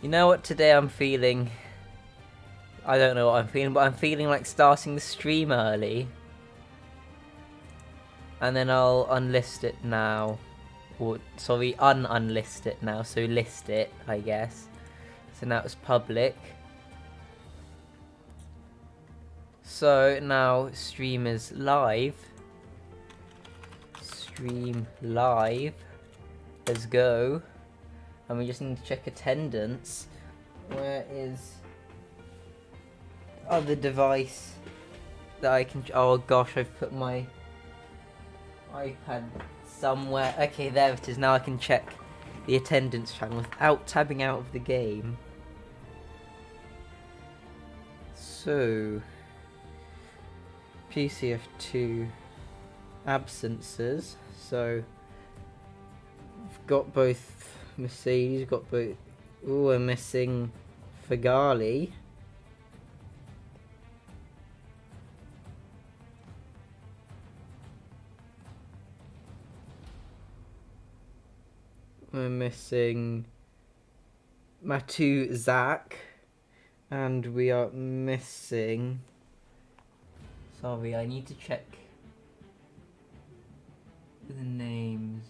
You know what today I'm feeling? I don't know what I'm feeling, but I'm feeling like starting the stream early. And then I'll unlist it now. Or, sorry, unlist it now, so list it, I guess. So now it's public. So now stream is live. Stream live. Let's go. And we just need to check attendance. Where is other device that I can... Oh gosh, I've put my iPad somewhere. Okay, there it is. Now I can check the attendance channel without tabbing out of the game. So, PC F2 absences. So, we've got both Mercedes, got both... Ooh, we're missing Fagali. We're missing Matu Zach. And we are missing... Sorry, I need to check the names.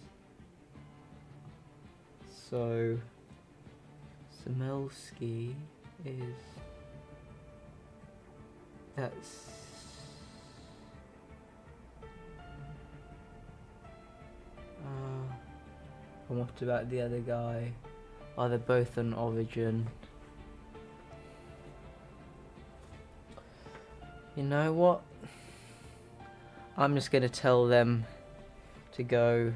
So... Samelski is... That's... And what about the other guy? Oh, they're both on Origin. You know what? I'm just gonna tell them to go.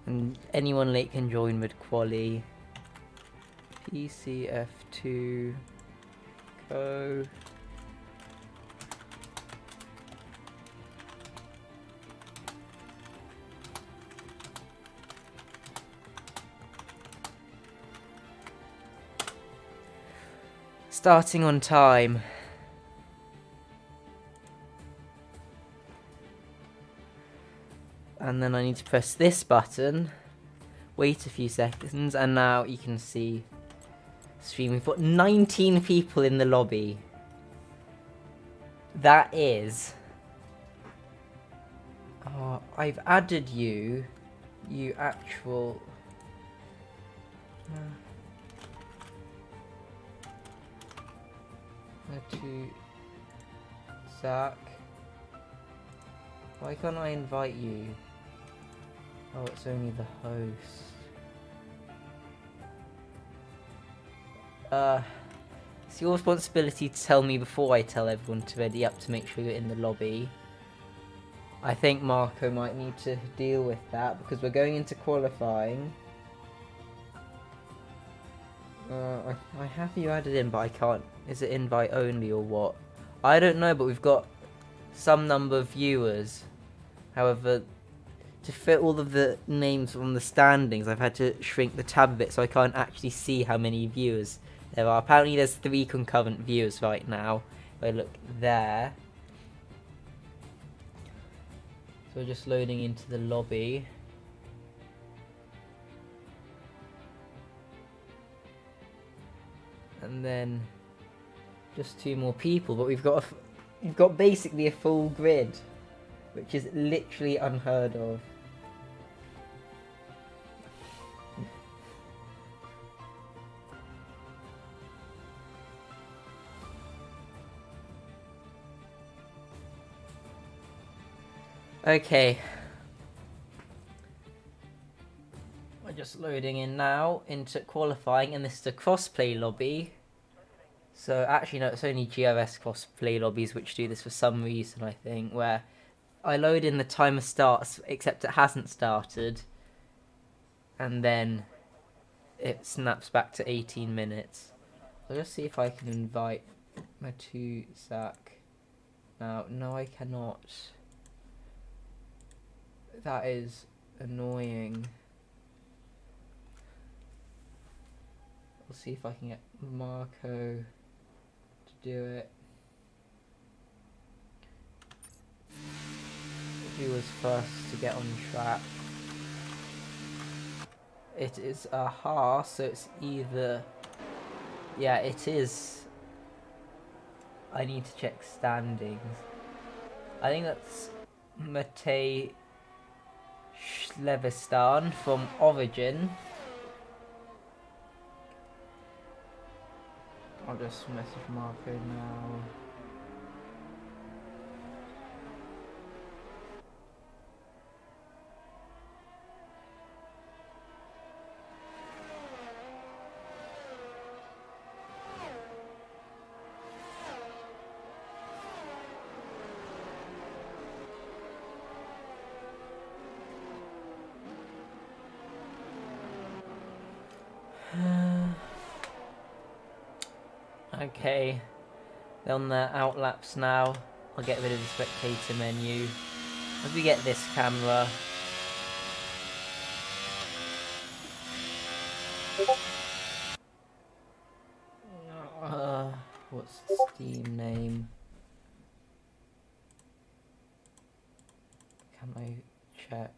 And anyone late can join with Quali. PCF2 go. Starting on time. And then I need to press this button, wait a few seconds, and now you can see stream. We've got 19 people in the lobby. That is... Oh, I've added you, you actual... To Zach. Why can't I invite you? Oh, it's only the host. It's your responsibility to tell me before I tell everyone to ready up to make sure you're in the lobby. I think Marco might need to deal with that because we're going into qualifying. I have you added in, but I can't. Is it invite only or what? I don't know, but we've got some number of viewers. However, to fit all of the names from the standings, I've had to shrink the tab a bit so I can't actually see how many viewers there are. Apparently there's 3 concurrent viewers right now. If I look there. So we're just loading into the lobby. And then just 2 more people, but we've got basically a full grid, which is literally unheard of. Okay. We're just loading in now into qualifying, and this is a crossplay lobby. So actually no, it's only GRS crossplay lobbies which do this for some reason, I think, where I load in the timer starts, except it hasn't started, and then it snaps back to 18 minutes. So let's see if I can invite my 2 Zach. Now, no, I cannot. That is annoying. We'll see if I can get Marco to do it. He was first to get on track. It is a Haas, so it's either... Yeah, it is... I need to check standings. I think that's Matej Schleverstan from Origin. I'll just message Marco now. Okay, they're on their outlaps now. I'll get rid of the spectator menu. As we get this camera. What's the Steam name? Can I check?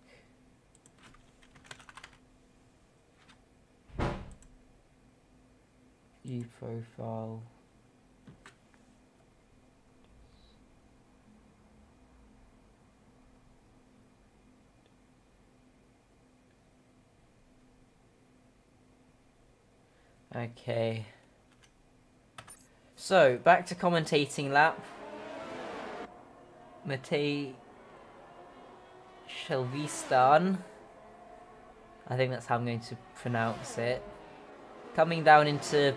View profile. Okay. So, back to commentating lap. Matej Schleverstan. I think that's how I'm going to pronounce it. Coming down into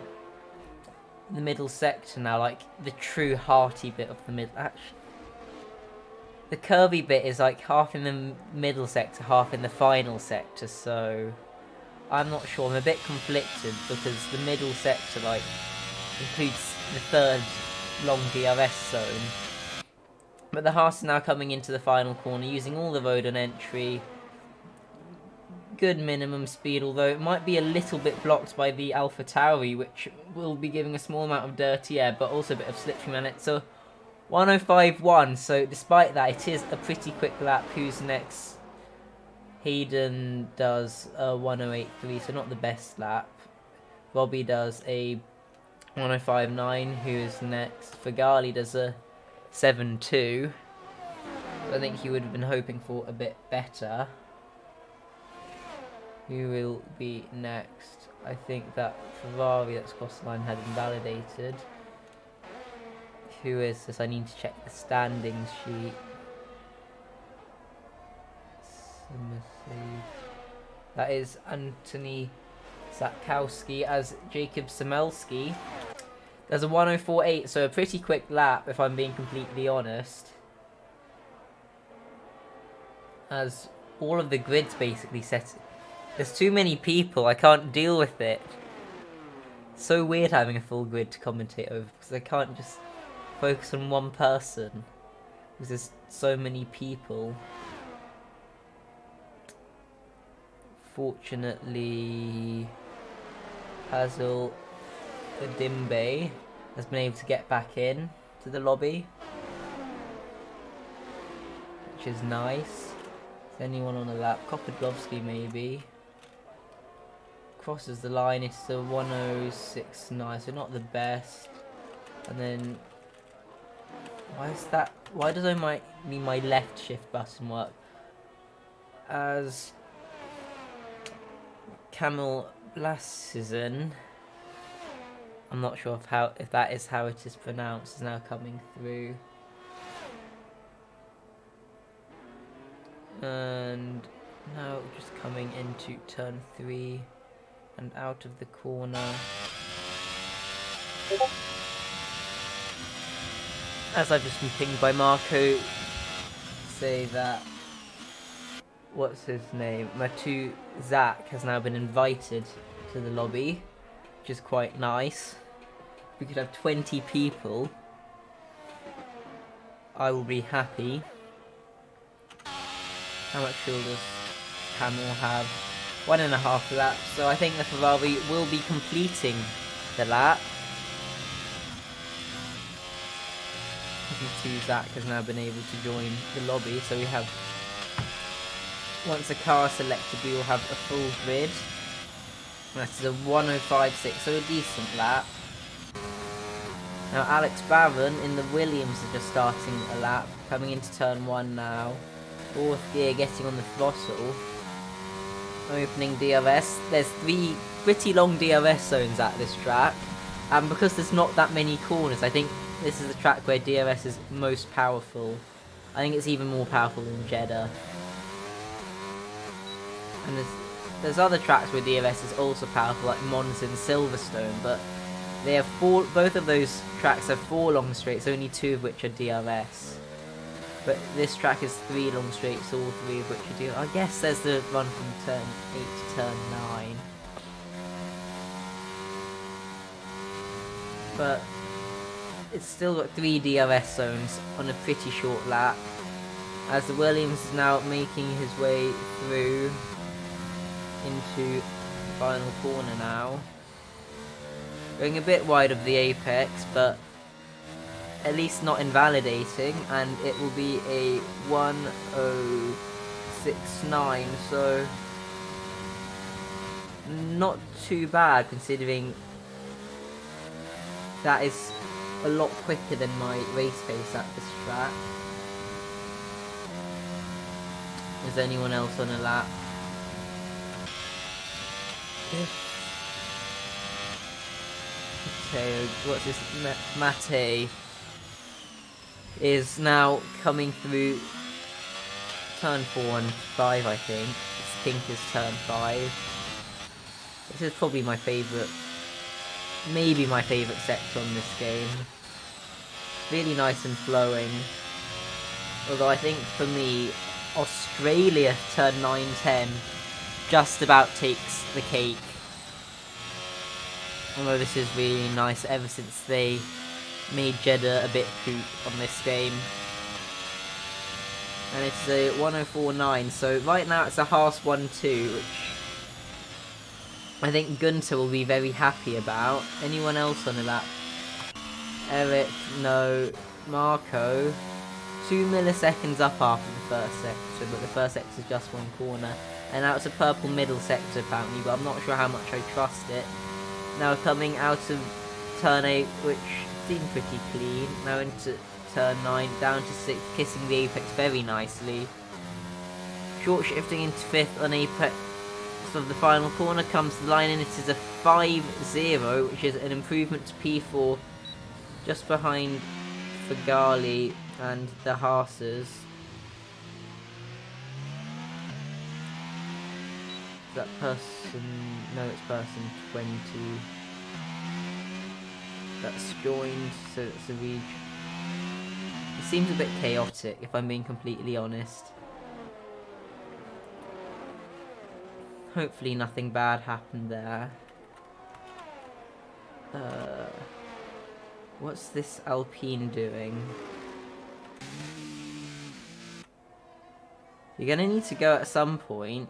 the middle sector now, like the true hearty bit of the middle. Actually, the curvy bit is like half in the middle sector, half in the final sector, so I'm not sure. I'm a bit conflicted because the middle sector like includes the third long DRS zone. But the Haas is now coming into the final corner using all the road on entry. Good minimum speed, although it might be a little bit blocked by the AlphaTauri, which will be giving a small amount of dirty air, but also a bit of slipstream, and it's a 105.1, so despite that, it is a pretty quick lap. Who's next? Hayden does a 108.3, so not the best lap. Robbie does a 105.9, who's next? Fagali does a 7.2. I think he would have been hoping for a bit better. Who will be next? I think that Ferrari that's crossed the line had invalidated. Who is this? I need to check the standings sheet. That is Anthony Zakowski as Jacob Samelski. There's a 104.8, so a pretty quick lap if I'm being completely honest. As all of the grids basically set. There's too many people, I can't deal with it. So weird having a full grid to commentate over because I can't just focus on one person. Because there's so many people. Fortunately, Hazel Adimbe has been able to get back in to the lobby, which is nice. Is anyone on the lap? Kopodlovsky maybe. Crosses the line, it's a 106.9, so not the best. And then why is that? Why does my left shift button work? As Kamil Blasizin, I'm not sure if that is how it is pronounced, is now coming through. And now just coming into turn 3 and out of the corner. As I've just been pinged by Marco, say that, what's his name? Matu Zak has now been invited to the lobby, which is quite nice. We could have 20 people. I will be happy. How much fuel does Camel have? 1.5 laps, so I think the Ferrari will be completing the lap. Zach has now been able to join the lobby, so we have, once a car is selected, we will have a full grid. That's a 1:05.6, so a decent lap. Now Alex Barron in the Williams is just starting a lap, coming into turn 1 now. 4th gear, getting on the throttle. Opening DRS. There's 3 pretty long DRS zones at this track. And because there's not that many corners, I think this is the track where DRS is most powerful. I think it's even more powerful than Jeddah. And there's other tracks where DRS is also powerful, like Monza and Silverstone, but they have both of those tracks have 4 long straights, only 2 of which are DRS. But this track is 3 long straights, all 3 of which are DRS. I guess there's the run from turn 8 to turn 9. But it's still got 3 DRS zones on a pretty short lap, as the Williams is now making his way through into the final corner now. Going a bit wide of the apex, but at least not invalidating, and it will be a 1:06.9, so not too bad considering that is a lot quicker than my race pace at this track. Is anyone else on a lap? Okay, what's this? Mate is now coming through turn 4 and 5, I think. It's Tinker's turn 5. This is probably my favourite, maybe my favourite sector on this game. Really nice and flowing. Although I think for me, Australia turn 9-10 just about takes the cake. Although this is really nice ever since they made Jeddah a bit poop on this game. And it's a 1:04.9, so right now it's a Haas 1-2, which I think Gunter will be very happy about. Anyone else on the lap? Eric, no. Marco. 2 milliseconds up after the first sector, but the first sector is just 1 corner. And now it's a purple middle sector apparently, but I'm not sure how much I trust it. Now coming out of turn 8, which seemed pretty clean. Now into turn 9, down to 6, kissing the apex very nicely. Short shifting into 5th on apex of the final corner, comes the line in. It is a 5-0, which is an improvement to P4, just behind Fagali and the Haasers. That person, no, it's person 20. That's joined, so it's a reach. It seems a bit chaotic, if I'm being completely honest. Hopefully nothing bad happened there. What's this Alpine doing? You're gonna need to go at some point.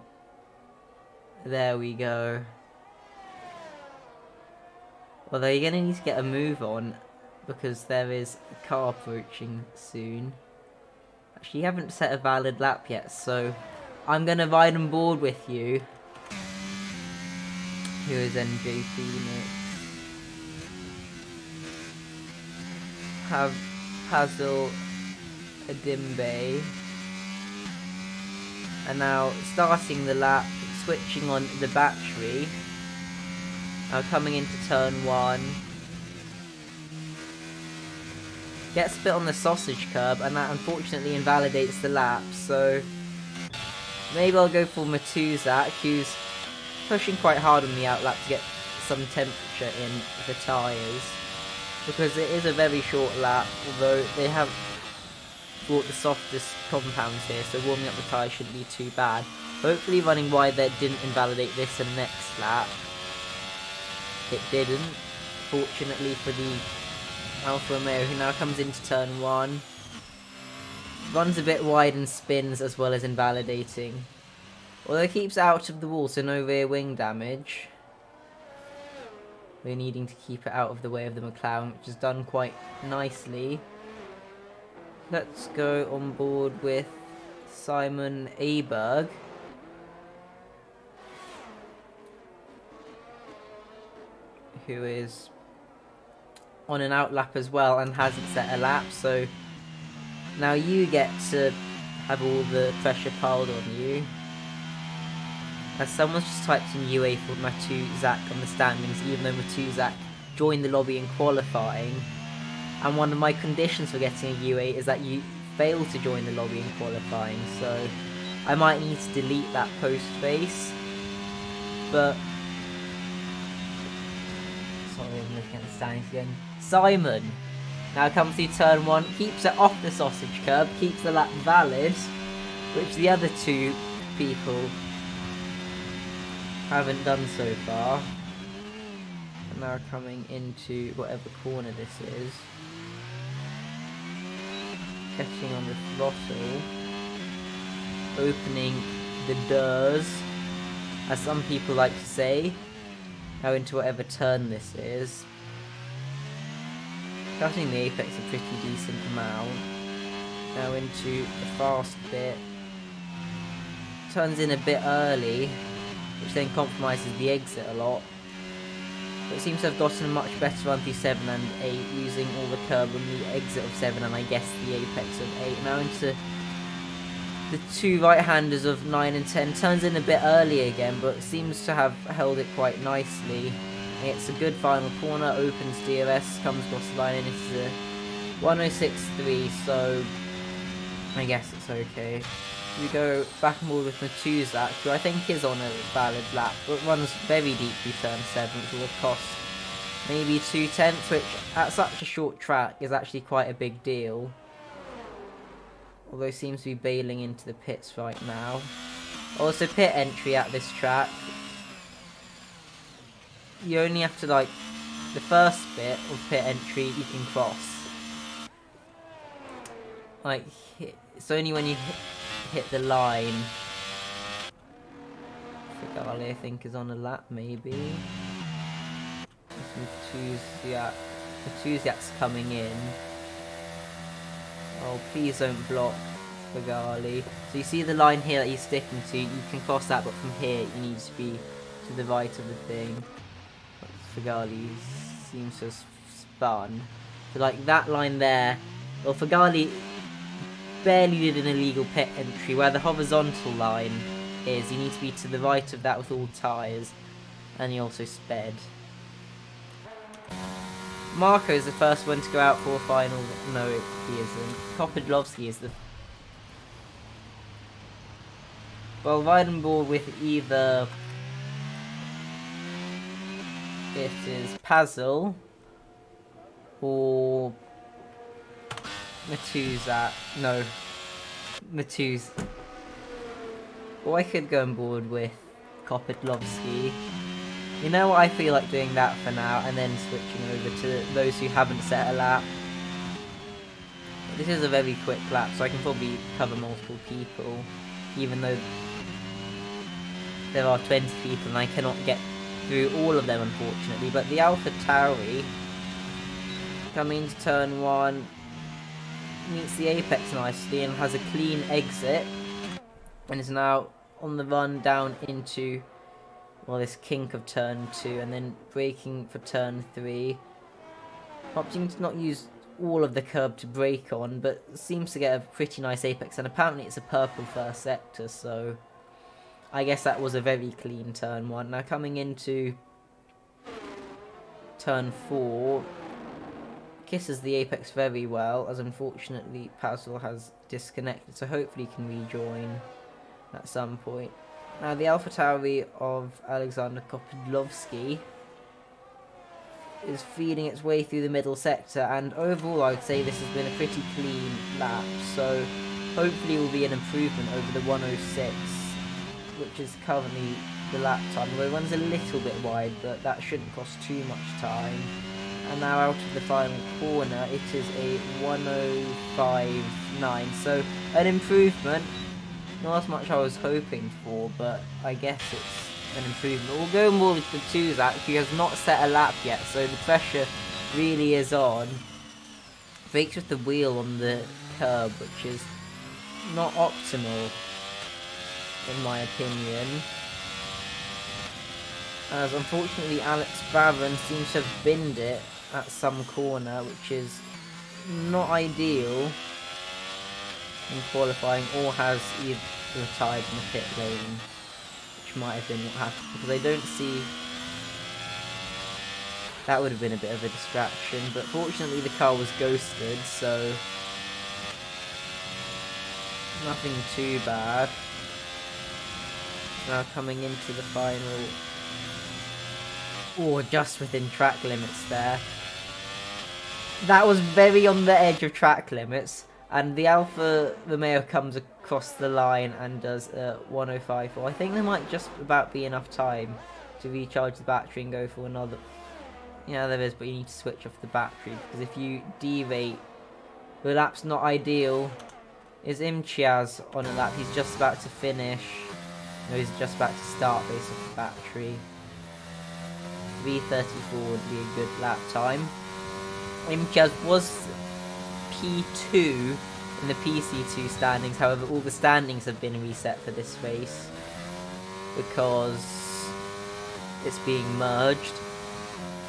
There we go. Although you're gonna need to get a move on, because there is a car approaching soon. Actually, you haven't set a valid lap yet, so I'm gonna ride on board with you. Who is NJ Phoenix? Have Hazel Adimbe. And now starting the lap, switching on the battery. Now coming into turn 1. Gets a bit on the sausage curb, and that unfortunately invalidates the lap, so maybe I'll go for Matuzak, who's pushing quite hard on the outlap to get some temperature in the tyres, because it is a very short lap, although they have brought the softest compounds here, so warming up the tyres shouldn't be too bad. Hopefully running wide there didn't invalidate this in the next lap. It didn't, fortunately for the Alfa Romeo, who now comes into turn 1. Runs a bit wide and spins as well as invalidating. Although it keeps out of the wall, so no rear wing damage. We're needing to keep it out of the way of the McLaren, which is done quite nicely. Let's go on board with Simon Aberg. who is on an out lap as well and hasn't set a lap, so now you get to have all the pressure piled on you. As someone's just typed in UA for Matuzak on the standings, even though Matuzak joined the lobby in qualifying. And one of my conditions for getting a UA is that you fail to join the lobby in qualifying, so I might need to delete that post face. But sorry, I'm looking at the standings again. Simon now comes through turn 1, keeps it off the sausage curb, keeps the lap valid, which the other two people haven't done so far. And now coming into whatever corner this is, catching on the throttle, opening the doors, as some people like to say, now into whatever turn this is. Cutting the apex a pretty decent amount. Now into the fast bit. Turns in a bit early, which then compromises the exit a lot. But it seems to have gotten a much better run through 7 and 8, using all the curb on the exit of 7 and I guess the apex of 8. Now into the two right-handers of 9 and 10. Turns in a bit early again, but seems to have held it quite nicely. It's a good final corner, opens DRS, comes across the line, and it's a 106.3, so I guess it's okay. We go back and forth with Matuzak, who I think is on a valid lap, but runs very deep through turn 7, which will cost maybe 2/10, which at such a short track is actually quite a big deal. Although seems to be bailing into the pits right now. Also, pit entry at this track, you only have to, like, the first bit of pit entry you can cross. Like, it's only when you hit the line. Figali, I think, is on a lap, maybe. Matuzak's coming in. Oh, please don't block Figali. So you see the line here that he's sticking to, you can cross that, but from here you need to be to the right of the thing. Figali seems to have spun. So like that line there, well, Figali barely did an illegal pit entry. Where the horizontal line is, you need to be to the right of that with all tyres, and he also sped. Marco is the first one to go out for a final. No, he isn't. Kopidlovsky is the... Well, riding ball with either... It is Pazel or Matuzak. No, Matuz. Or I could go on board with Kopidlovsky. You know what, I feel like doing that for now, and then switching over to those who haven't set a lap. This is a very quick lap, so I can probably cover multiple people, even though there are 20 people and I cannot get through all of them, unfortunately. But the Alpha Tauri, coming into turn 1, meets the apex nicely and has a clean exit, and is now on the run down into, well, this kink of turn 2, and then braking for turn 3. Opting to not use all of the curb to brake on, but seems to get a pretty nice apex, and apparently it's a purple first sector, so I guess that was a very clean turn 1. Now coming into turn 4, kisses the apex very well, as unfortunately Pazel has disconnected, so hopefully he can rejoin at some point. Now the Alpha Tauri of Alexander Kopidlovsky is feeding its way through the middle sector, and overall I would say this has been a pretty clean lap, so hopefully it will be an improvement over the 106, which is currently the lap time, where it runs a little bit wide, but that shouldn't cost too much time. And now out of the final corner, it is a 105.9, so an improvement. Not as much I was hoping for, but I guess it's an improvement. We'll go more with the Matuzak, who has not set a lap yet, so the pressure really is on. Brakes with the wheel on the curb, which is not optimal, in my opinion. as unfortunately Alex Barron seems to have binned it at some corner, which is not ideal in qualifying, or has either retired in the pit lane, which might have been what happened, because I don't see... That would have been a bit of a distraction, but fortunately the car was ghosted, so nothing too bad. Now coming into the final, or just within track limits there. That was very on the edge of track limits, and the Alfa Romeo comes across the line and does 105.4. I think there might just about be enough time to recharge the battery and go for another. Yeah, there is, but you need to switch off the battery, because if you derate, the lap's not ideal. Is Imtiaz on a lap? He's just about to finish. No, he's just about to start based off the battery. 3:34 would be a good lap time. Imtiaz was P2 in the PC2 standings, however all the standings have been reset for this race because it's being merged.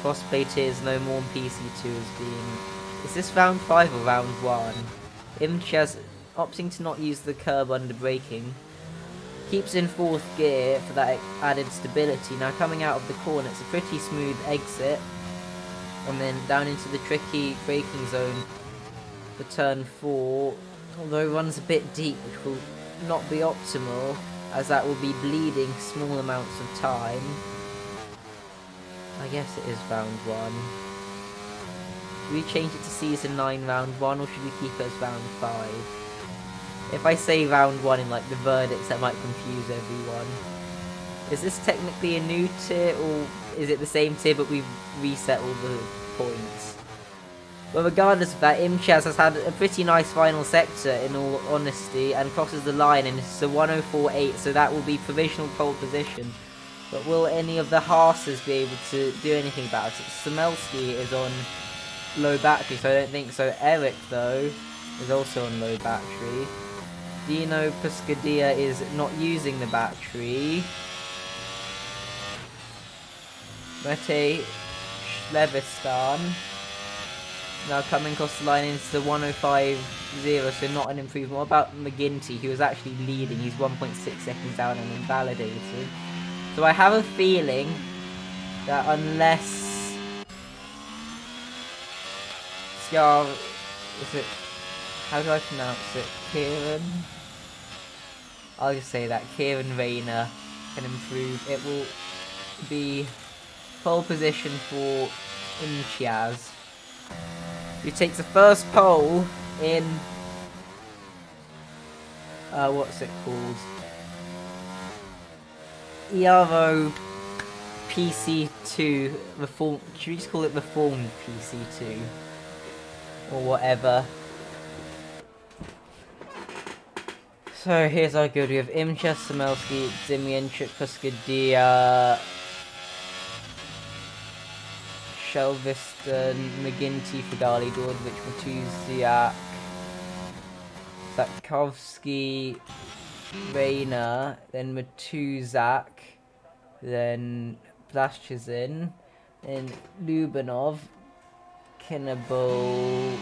Crossplay tiers no more in PC2 is being... Is this round 5 or round 1? Imtiaz opting to not use the curb under braking. Keeps in 4th gear for that added stability. Now coming out of the corner, it's a pretty smooth exit. And then down into the tricky braking zone for turn 4. Although it runs a bit deep, which will not be optimal, as that will be bleeding small amounts of time. I guess it is round 1. Should we change it to season 9 round 1, or should we keep it as round 5? If I say round 1 in like the verdicts, that might confuse everyone. Is this technically a new tier, or is it the same tier but we've reset all the points? But regardless of that, Imtiaz has had a pretty nice final sector in all honesty, and crosses the line and it's a 104.8, so that will be provisional pole position. But will any of the Haasers be able to do anything about it? Samelski is on low battery, so I don't think so. Eric, though, is also on low battery. Dino Puscadia is not using the battery. Mete Schlevistan now coming across the line into the 105.0, so not an improvement. What about McGinty, who was actually leading? He's 1.6 seconds down and invalidated. So I have a feeling that unless is it, how do I pronounce it? Kieran? I'll just say that Kieran Rayner can improve. It will be pole position for Imtiaz, who takes the first pole in what's it called? ERO PC2 Reformed. Should we just call it Reformed PC2 or whatever? So here's our good. We have Imtiaz, Samelski, Zimienchuk, Puscadia, Shelviston, McGinty, Figali, Dordovich, Matuziak, Zatkovsky, Rayner, then Matuzak, then Blashchizin, then Lubanov, Kinnable,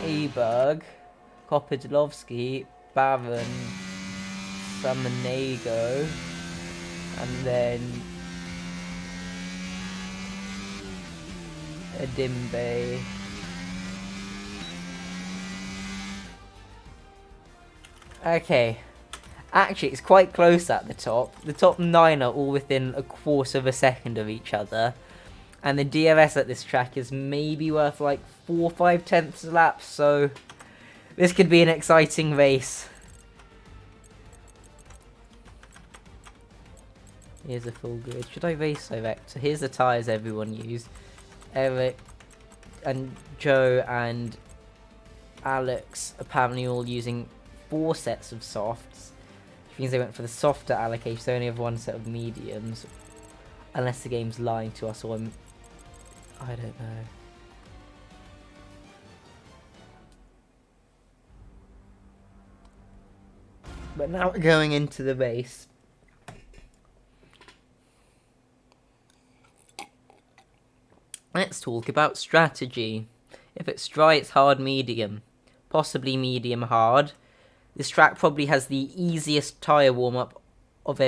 Eberg, Kopidlovsky, Baron, Samanego, and then Edimbe. Okay, actually it's quite close at the top. The top 9 are all within a quarter of a second of each other, and the DRS at this track is maybe worth like 4 or 5 tenths a lap, so this could be an exciting race. Here's a full grid. Should I race direct? So here's the tyres everyone used. Eric and Joe and Alex apparently all using 4 sets of softs, which means they went for the softer allocation, so they only have 1 set of mediums. Unless the game's lying to us, or I don't know. But now we're going into the race. Let's talk about strategy. If it's dry, it's hard medium. Possibly medium hard. This track probably has the easiest tyre warm-up of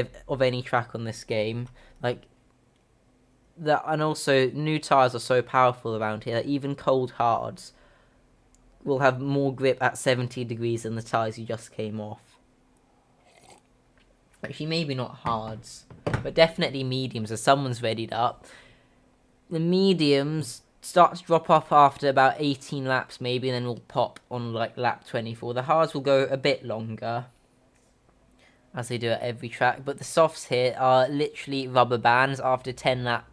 any track on this game. And also, new tyres are so powerful around here that even cold hards will have more grip at 70 degrees than the tyres you just came off. Actually, maybe not hards, but definitely mediums as someone's readied up. The mediums start to drop off after about 18 laps maybe, and then will pop on like lap 24. The hards will go a bit longer, as they do at every track, but the softs here are literally rubber bands after 10 laps.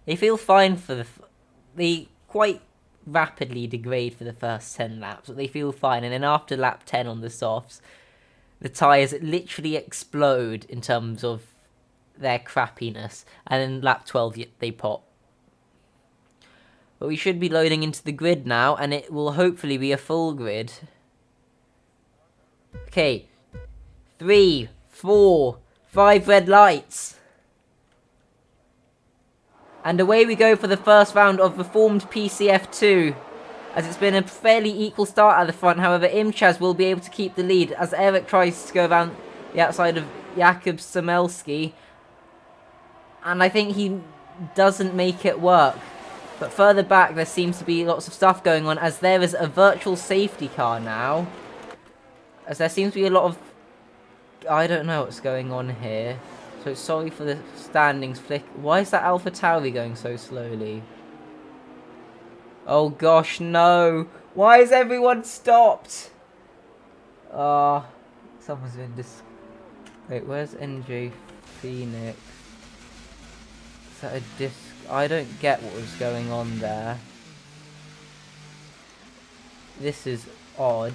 They feel fine for they quite rapidly degrade for the first 10 laps, but they feel fine, and then after lap 10 on the softs, the tyres literally explode in terms of their crappiness, and then lap 12 they pop. But we should be loading into the grid now, and it will hopefully be a full grid. Okay, 3, 4, 5 red lights. And away we go for the first round of Reformed PC F2. As it's been a fairly equal start at the front, however, Imchaz will be able to keep the lead as Eric tries to go around the outside of Jakub Samelski. And I think he doesn't make it work. But further back, there seems to be lots of stuff going on, as there is a virtual safety car now. As there seems to be a lot of... I don't know what's going on here. So sorry for the standings flick. Why is that Alpha Tauri going so slowly? Oh gosh, no. Why is everyone stopped? Someone's been Wait, where's NJ Phoenix? Is that a disc? I don't get what was going on there. This is odd.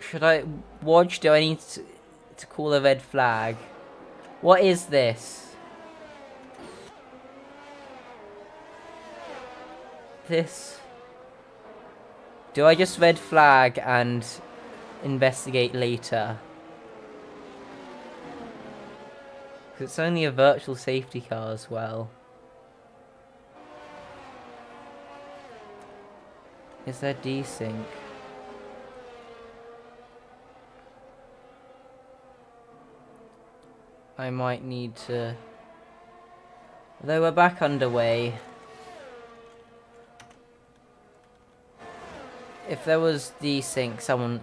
Should I watch? Do I need to call a red flag? What is this? Do I just red flag and investigate later? It's only a virtual safety car as well. Is there desync? I might need to... Although we're back underway. If there was desync, someone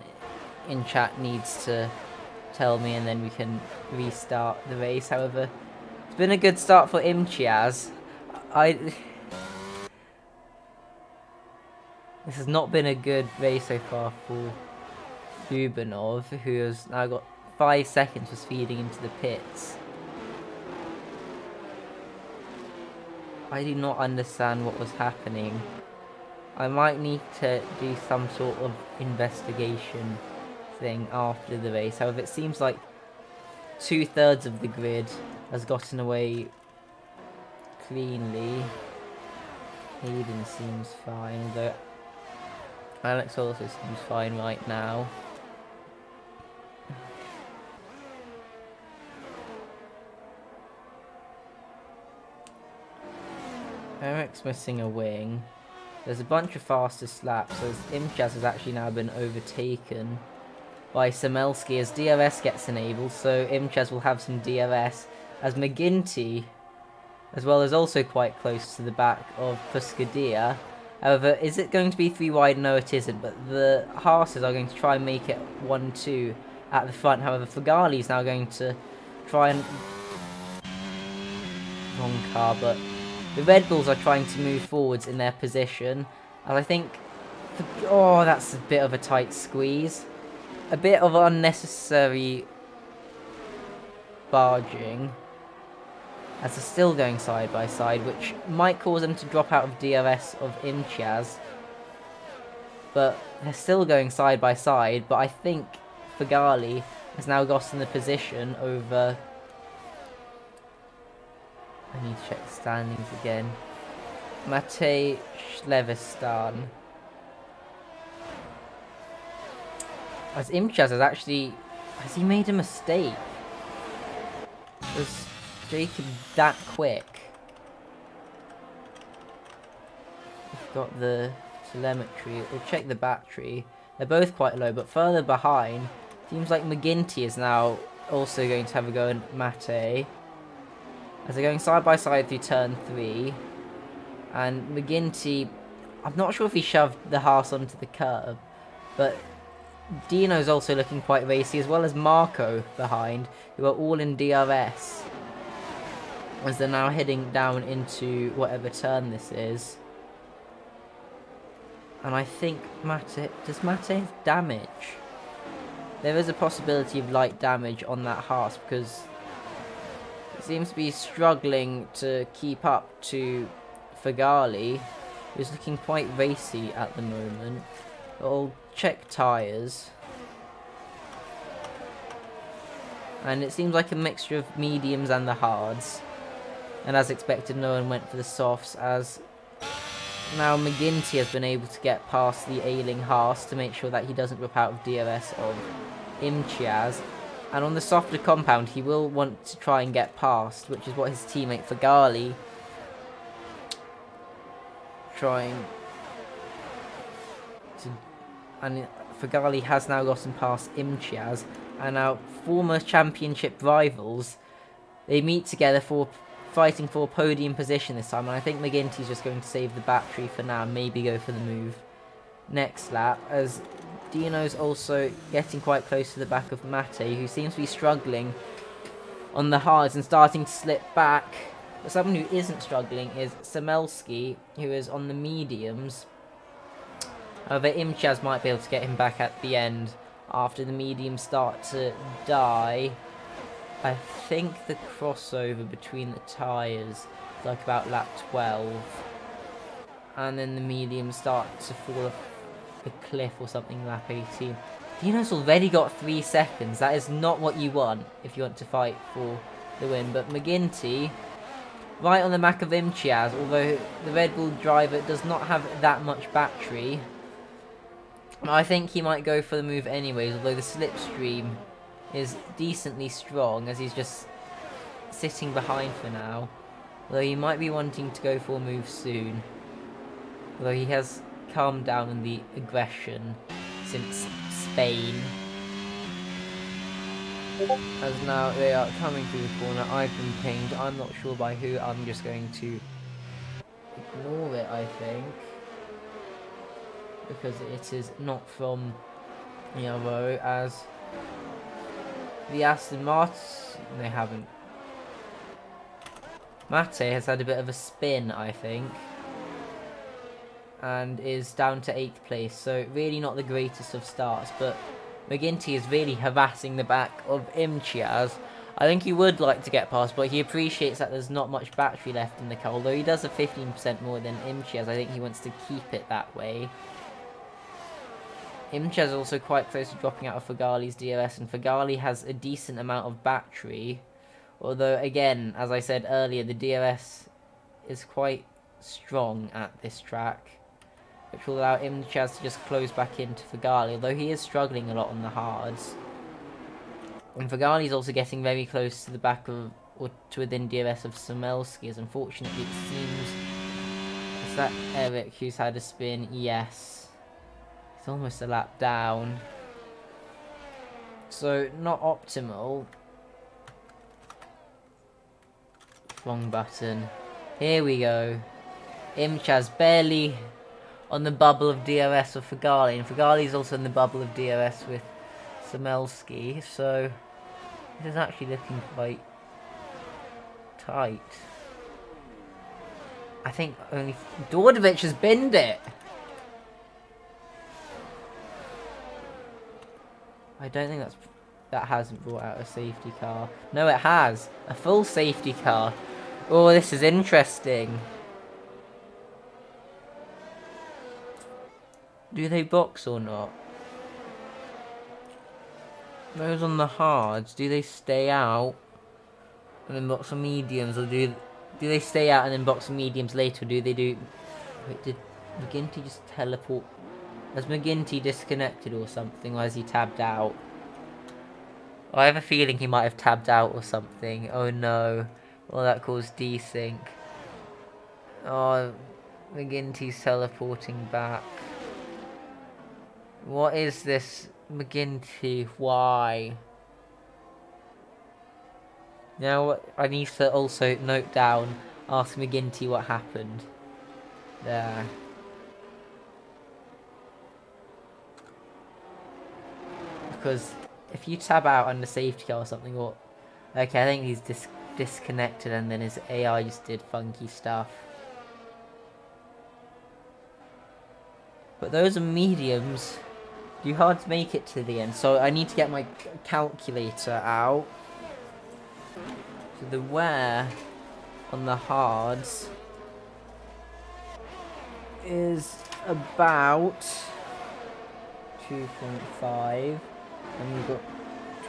in chat needs to tell me, and then we can restart the race. However, it's been a good start for Imchiaz. This has not been a good race so far for Dubanov, who has now got 5 seconds for speeding into the pits. I do not understand what was happening. I might need to do some sort of investigation thing after the race. However, it seems like 2/3 of the grid has gotten away cleanly. Hayden seems fine, although Alex also seems fine right now. Eric's missing a wing. There's a bunch of faster slaps, so Imchaz has actually now been overtaken by Samelski as DRS gets enabled, so Imchaz will have some DRS, as McGinty, as well, is also quite close to the back of Puscadia. However, is it going to be 3 wide? No, it isn't, but the Haas's are going to try and make it 1-2 at the front. However, Fagali is now going to try and... Wrong car, but the Red Bulls are trying to move forwards in their position, and I think... Oh, that's a bit of a tight squeeze. A bit of unnecessary barging, as they're still going side by side, which might cause them to drop out of DRS of Imchiaz. But they're still going side by side, but I think Fagali has now gotten the position over... I need to check the standings again. Matej Schlevistan. As Imchaz has actually... Has he made a mistake? Was Jacob that quick? We've got the telemetry. We'll check the battery. They're both quite low, but further behind, seems like McGinty is now also going to have a go at Mate. As they're going side by side through turn 3. And McGinty, I'm not sure if he shoved the Haas onto the curb, but Dino's also looking quite racy, as well as Marco behind, who are all in DRS. As they're now heading down into whatever turn this is. And I think does Mate have damage? There is a possibility of light damage on that Haas, because it seems to be struggling to keep up to Fagali, who's looking quite racy at the moment. I'll check tyres. And it seems like a mixture of mediums and the hards. And as expected, no one went for the softs, as now McGinty has been able to get past the ailing Haas to make sure that he doesn't rip out of DRS of Imchiaz. And on the softer compound, he will want to try and get past, which is what his teammate Fagali trying to... And Fagali has now gotten past Imchiaz, and now former championship rivals, they meet together for fighting for a podium position this time, and I think McGinty's just going to save the battery for now, maybe go for the move next lap, as Dino's also getting quite close to the back of Mate, who seems to be struggling on the hards and starting to slip back. But someone who isn't struggling is Samelski, who is on the mediums. However, Imchaz might be able to get him back at the end after the mediums start to die. I think the crossover between the tyres is like about lap 12. And then the mediums start to fall off the cliff or something lap 18. Dino's already got 3 seconds. That is not what you want if you want to fight for the win. But McGinty, right on the back of Imchiaz, although the Red Bull driver does not have that much battery. I think he might go for the move anyways, although the slipstream is decently strong, as he's just sitting behind for now. Although he might be wanting to go for a move soon. Although he has calmed down on the aggression since Spain. As now they are coming through the corner, I've been pinged. I'm not sure by who, I'm just going to ignore it, I think. Because it is not from ERO, as the Aston Martin, they haven't. Mate has had a bit of a spin, I think, and is down to 8th place, so really not the greatest of starts, but McGinty is really harassing the back of Imchiaz. I think he would like to get past, but he appreciates that there's not much battery left in the car, although he does have 15% more than Imchiaz. I think he wants to keep it that way. Imchiaz is also quite close to dropping out of Fagali's DRS, and Fagali has a decent amount of battery. Although, again, as I said earlier, the DRS is quite strong at this track, which will allow Imchiaz to just close back into Fagali, although he is struggling a lot on the hards. And Fagali is also getting very close to the back of, or to within DRS of Samelski, as unfortunately it seems... Is that Eric who's had a spin? Yes. It's almost a lap down. So, not optimal. Wrong button. Here we go. Imchiaz barely on the bubble of DRS with Fagali, and Fagali's also in the bubble of DRS with Samelski, so this is actually looking quite tight. I think only Dordovic has binned it. I don't think that hasn't brought out a safety car. No, it has. A full safety car. Oh, this is interesting. Do they box or not? Those on the hards, do they stay out and then box some mediums, or do they stay out and then box some mediums later, or do they do... Wait, did McGinty just teleport Has McGinty disconnected or something, or has he tabbed out? I have a feeling he might have tabbed out or something. Oh no. Well, that caused desync. Oh, McGinty's teleporting back. What is this, McGinty? Why? Now, I need to also note down, ask McGinty what happened. There. Because if you tab out under safety car or something, or... Okay, I think he's disconnected and then his AI just did funky stuff. But those are mediums. You hard to make it to the end, so I need to get my calculator out. So the wear on the hards is about 2.5, and we've got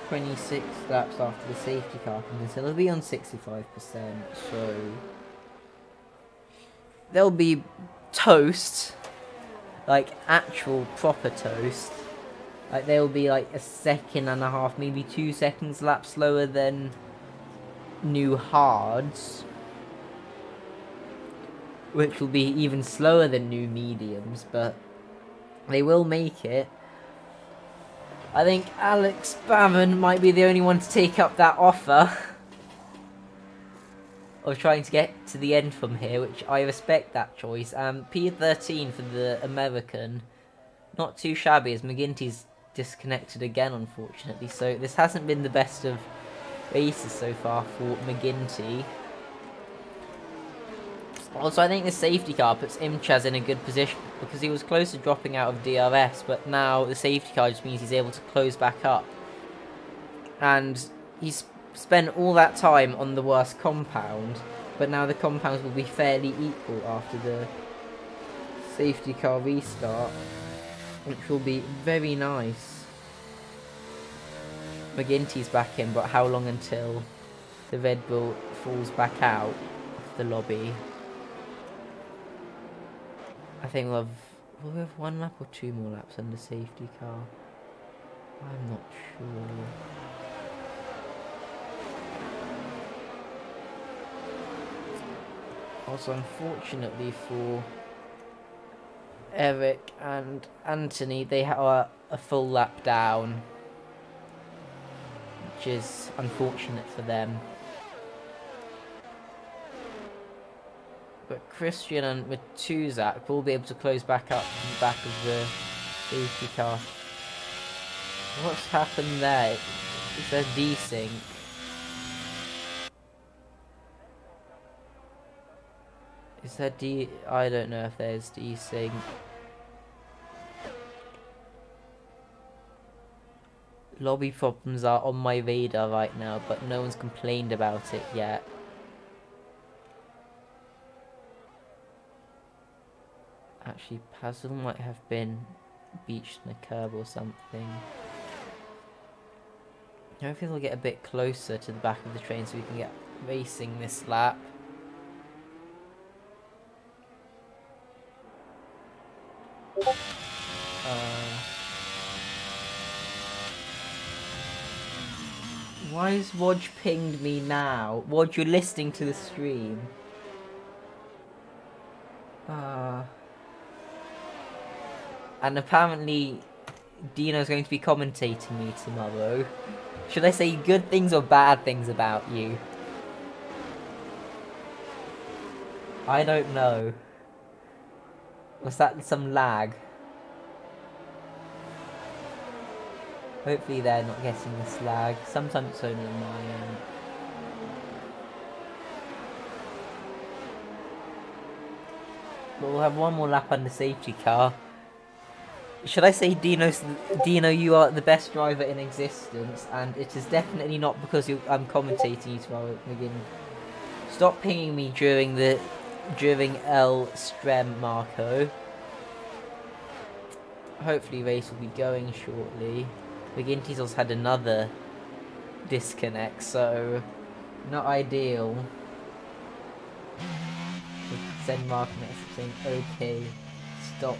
26 laps after the safety car comes in, so it'll be on 65%, so there'll be toast, like actual proper toast. Like they'll be like a second and a half, maybe 2 seconds lap slower than new hards, which will be even slower than new mediums, but they will make it. I think Alex Bamman might be the only one to take up that offer of trying to get to the end from here, which I respect that choice. P13 for the American, not too shabby, as McGinty's disconnected again, unfortunately, so this hasn't been the best of races so far for McGinty. Also, I think the safety car puts Imchaz in a good position because he was close to dropping out of DRS, but now the safety car just means he's able to close back up. And he's spent all that time on the worst compound, but now the compounds will be fairly equal after the safety car restart, which will be very nice. McGinty's back in, but how long until the Red Bull falls back out of the lobby? I think will we have 1 lap or 2 more laps under safety car? I'm not sure. Also, unfortunately for Eric and Anthony, they are a full lap down, which is unfortunate for them. But Christian and Matuzak will be able to close back up from the back of the safety car. What's happened there? Is there desync? Is there I don't know if there's desync. Lobby problems are on my radar right now, but no one's complained about it yet. Actually, Puzzle might have been beached in a curb or something. Hopefully we'll get a bit closer to the back of the train so we can get racing this lap. Why has Wodge pinged me now? Wodge, you're listening to the stream. And apparently Dino's going to be commentating me tomorrow. Should I say good things or bad things about you? I don't know. Was that some lag? Hopefully they're not getting this lag. Sometimes it's only on my end. But we'll have 1 more lap under safety car. Should I say Dino, you are the best driver in existence, and it is definitely not because I'm commentating you tomorrow, McGinn. Stop pinging me during El Strem, Marco. Hopefully race will be going shortly. McGinty's also had another disconnect, so not ideal. Send Marco next saying, okay, stop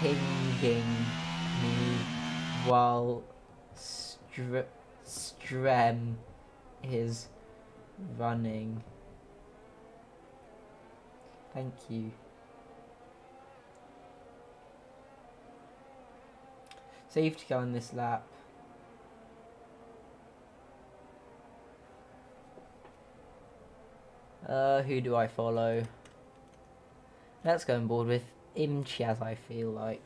pinging me while Strem is running. Thank you. Safety car on this lap. Who do I follow? Let's go on board with Imchiaz, I feel like.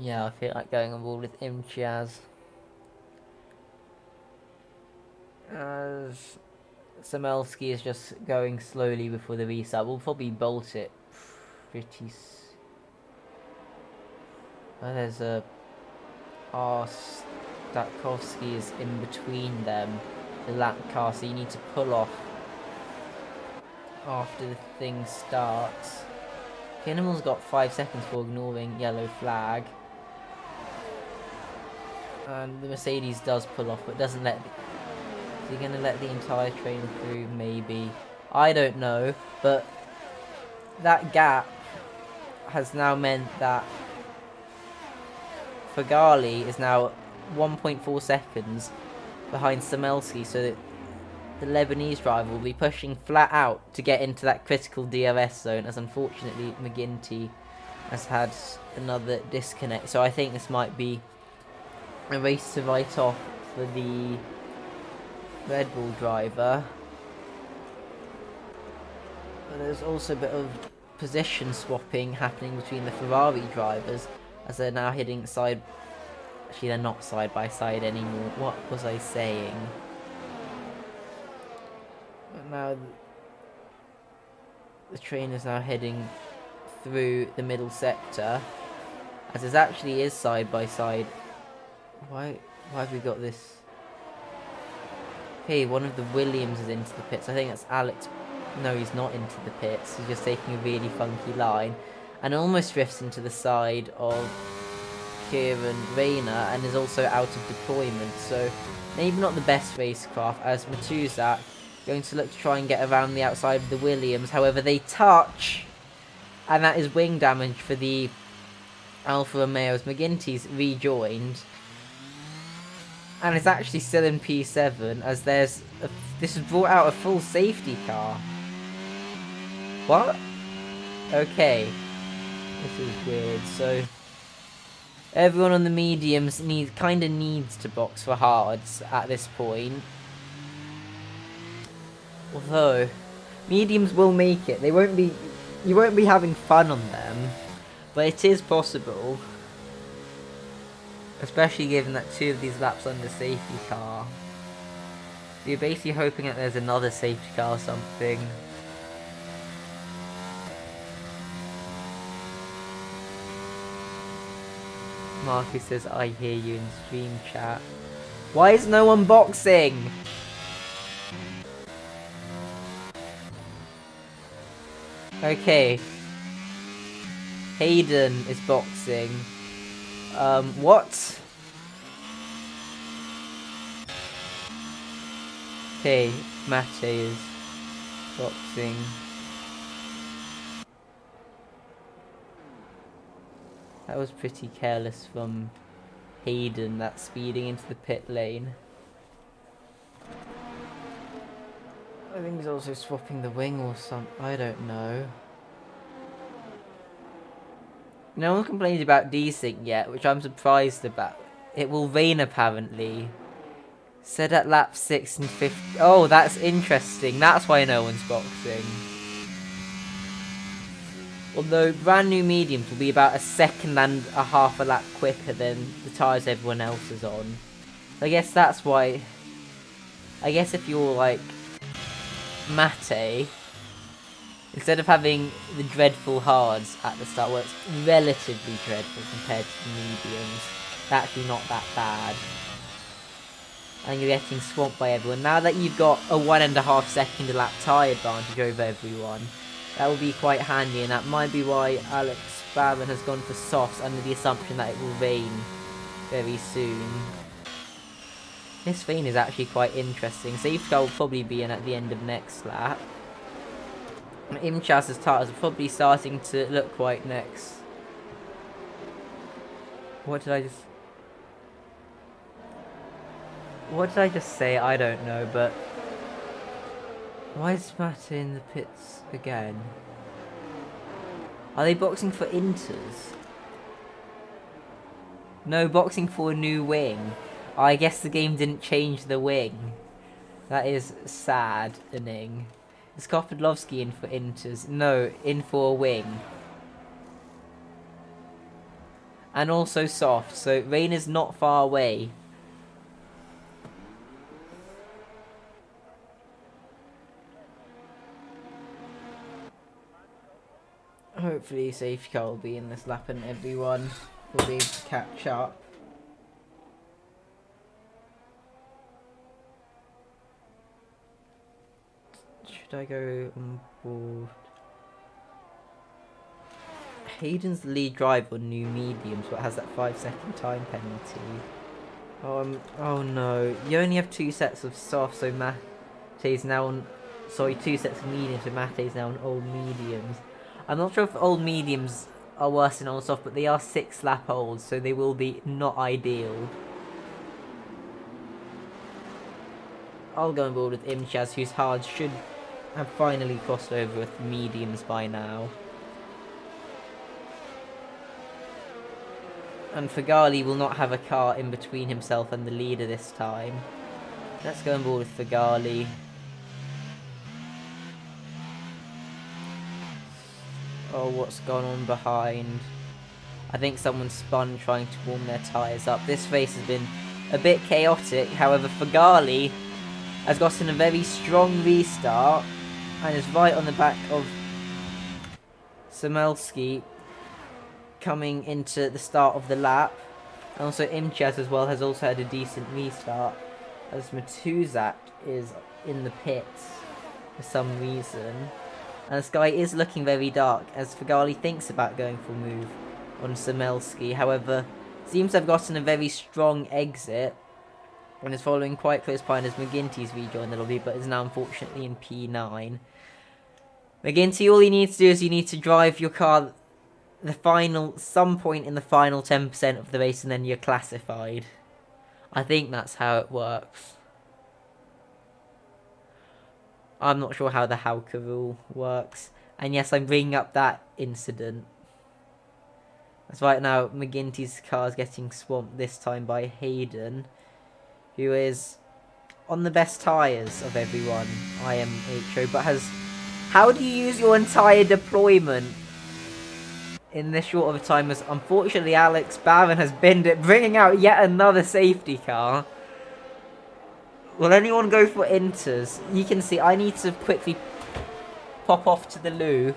Yeah, I feel like going on board with Imchiaz. As Samelski is just going slowly before the restart. We'll probably bolt it pretty. There's a Stakowski is in between them, the lap car, so you need to pull off after the thing starts. Kinnemal's got 5 seconds for ignoring yellow flag. And the Mercedes does pull off, but doesn't let... Is he going to let the entire train through? Maybe. I don't know, but that gap has now meant that Fagali is now 1.4 seconds behind Samelski, so that the Lebanese driver will be pushing flat out to get into that critical DRS zone, as unfortunately McGinty has had another disconnect. So I think this might be a race to write off for the Red Bull driver. But there's also a bit of position swapping happening between the Ferrari drivers, as they're now hitting side... Actually, they're not side by side anymore. What was I saying? But now the train is now heading through the middle sector, as it actually is side by side. Why have we got this? Hey, one of the Williams is into the pits. I think that's Alex. No, he's not into the pits. He's just taking a really funky line, and almost drifts into the side of Kieran Rayner, and is also out of deployment. So maybe not the best racecraft, as Matuzak going to look to try and get around the outside of the Williams. However, they touch, and that is wing damage for the Alfa Romeos. McGinty's rejoined, and it's actually still in P7, as this has brought out a full safety car. What? Okay. This is weird. So everyone on the mediums kind of needs to box for hards at this point. Although mediums will make it. You won't be having fun on them, but it is possible. Especially given that 2 of these laps under safety car. So you're basically hoping that there's another safety car or something. Marcus says, I hear you in stream chat. Why is no one boxing? Okay. Hayden is boxing. What? Okay, Mate is boxing. That was pretty careless from Hayden, that speeding into the pit lane. I think he's also swapping the wing or something, I don't know. No one complained about desync yet, which I'm surprised about. It will rain apparently. Said at lap 6 and 50. Oh, that's interesting. That's why no one's boxing. Although brand new mediums will be about 1.5 seconds a lap quicker than the tyres everyone else is on. I guess that's why. I guess if you're like Mate, instead of having the dreadful hards at the start, well, it's relatively dreadful compared to the mediums. It's actually not that bad. And you're getting swamped by everyone. Now that you've got a 1.5 second a lap tyre advantage over everyone, that will be quite handy, and that might be why Alex Barron has gone for softs under the assumption that it will rain very soon. This thing is actually quite interesting. Safety car will probably be in at the end of next lap. Imchaz's tires are probably starting to look quite next. What did I just say? I don't know, but why is Matt in the pits again? Are they boxing for Inters? No, boxing for a new wing. I guess the game didn't change the wing. That is saddening. Is Kopodlovsky in for Inters? No, in for a wing. And also soft, so Rain is not far away. Hopefully safety car will be in this lap and everyone will be able to catch up. Should I go on board? Hayden's the lead driver on new mediums, but has that 5-second time penalty. Oh no, you only have 2 sets of soft, so Mate's now on... Sorry, 2 sets of mediums, so Mate's now on old mediums. I'm not sure if old mediums are worse than old soft, but they are 6 lap olds, so they will be not ideal. I'll go on board with Imchaz, whose hards should have finally crossed over with mediums by now. And Fagali will not have a car in between himself and the leader this time. Let's go on board with Fagali. Oh, what's gone on behind? I think someone spun trying to warm their tyres up. This race has been a bit chaotic. However, Fagali has gotten a very strong restart and is right on the back of Samelski coming into the start of the lap. And also Imchaz as well has also had a decent restart, as Matuzak is in the pits for some reason. And the sky is looking very dark as Fagali thinks about going for a move on Samelski. However, seems to have gotten a very strong exit and is following quite close behind as McGinty's rejoined the lobby, but is now unfortunately in P9. McGinty, all you need to do is you need to drive your car some point in the final 10% of the race and then you're classified. I think that's how it works. I'm not sure how the Hauke rule works. And yes, I'm bringing up that incident. As right now, McGinty's car is getting swamped this time by Hayden, who is on the best tyres of everyone, IMHO, but has... How do you use your entire deployment in this short of a time? As unfortunately Alex Barron has binned it, bringing out yet another safety car. Will anyone go for Inters? You can see I need to quickly pop off to the loo.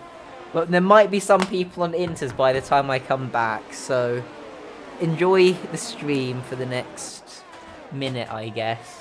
But there might be some people on Inters by the time I come back. So enjoy the stream for the next minute, I guess.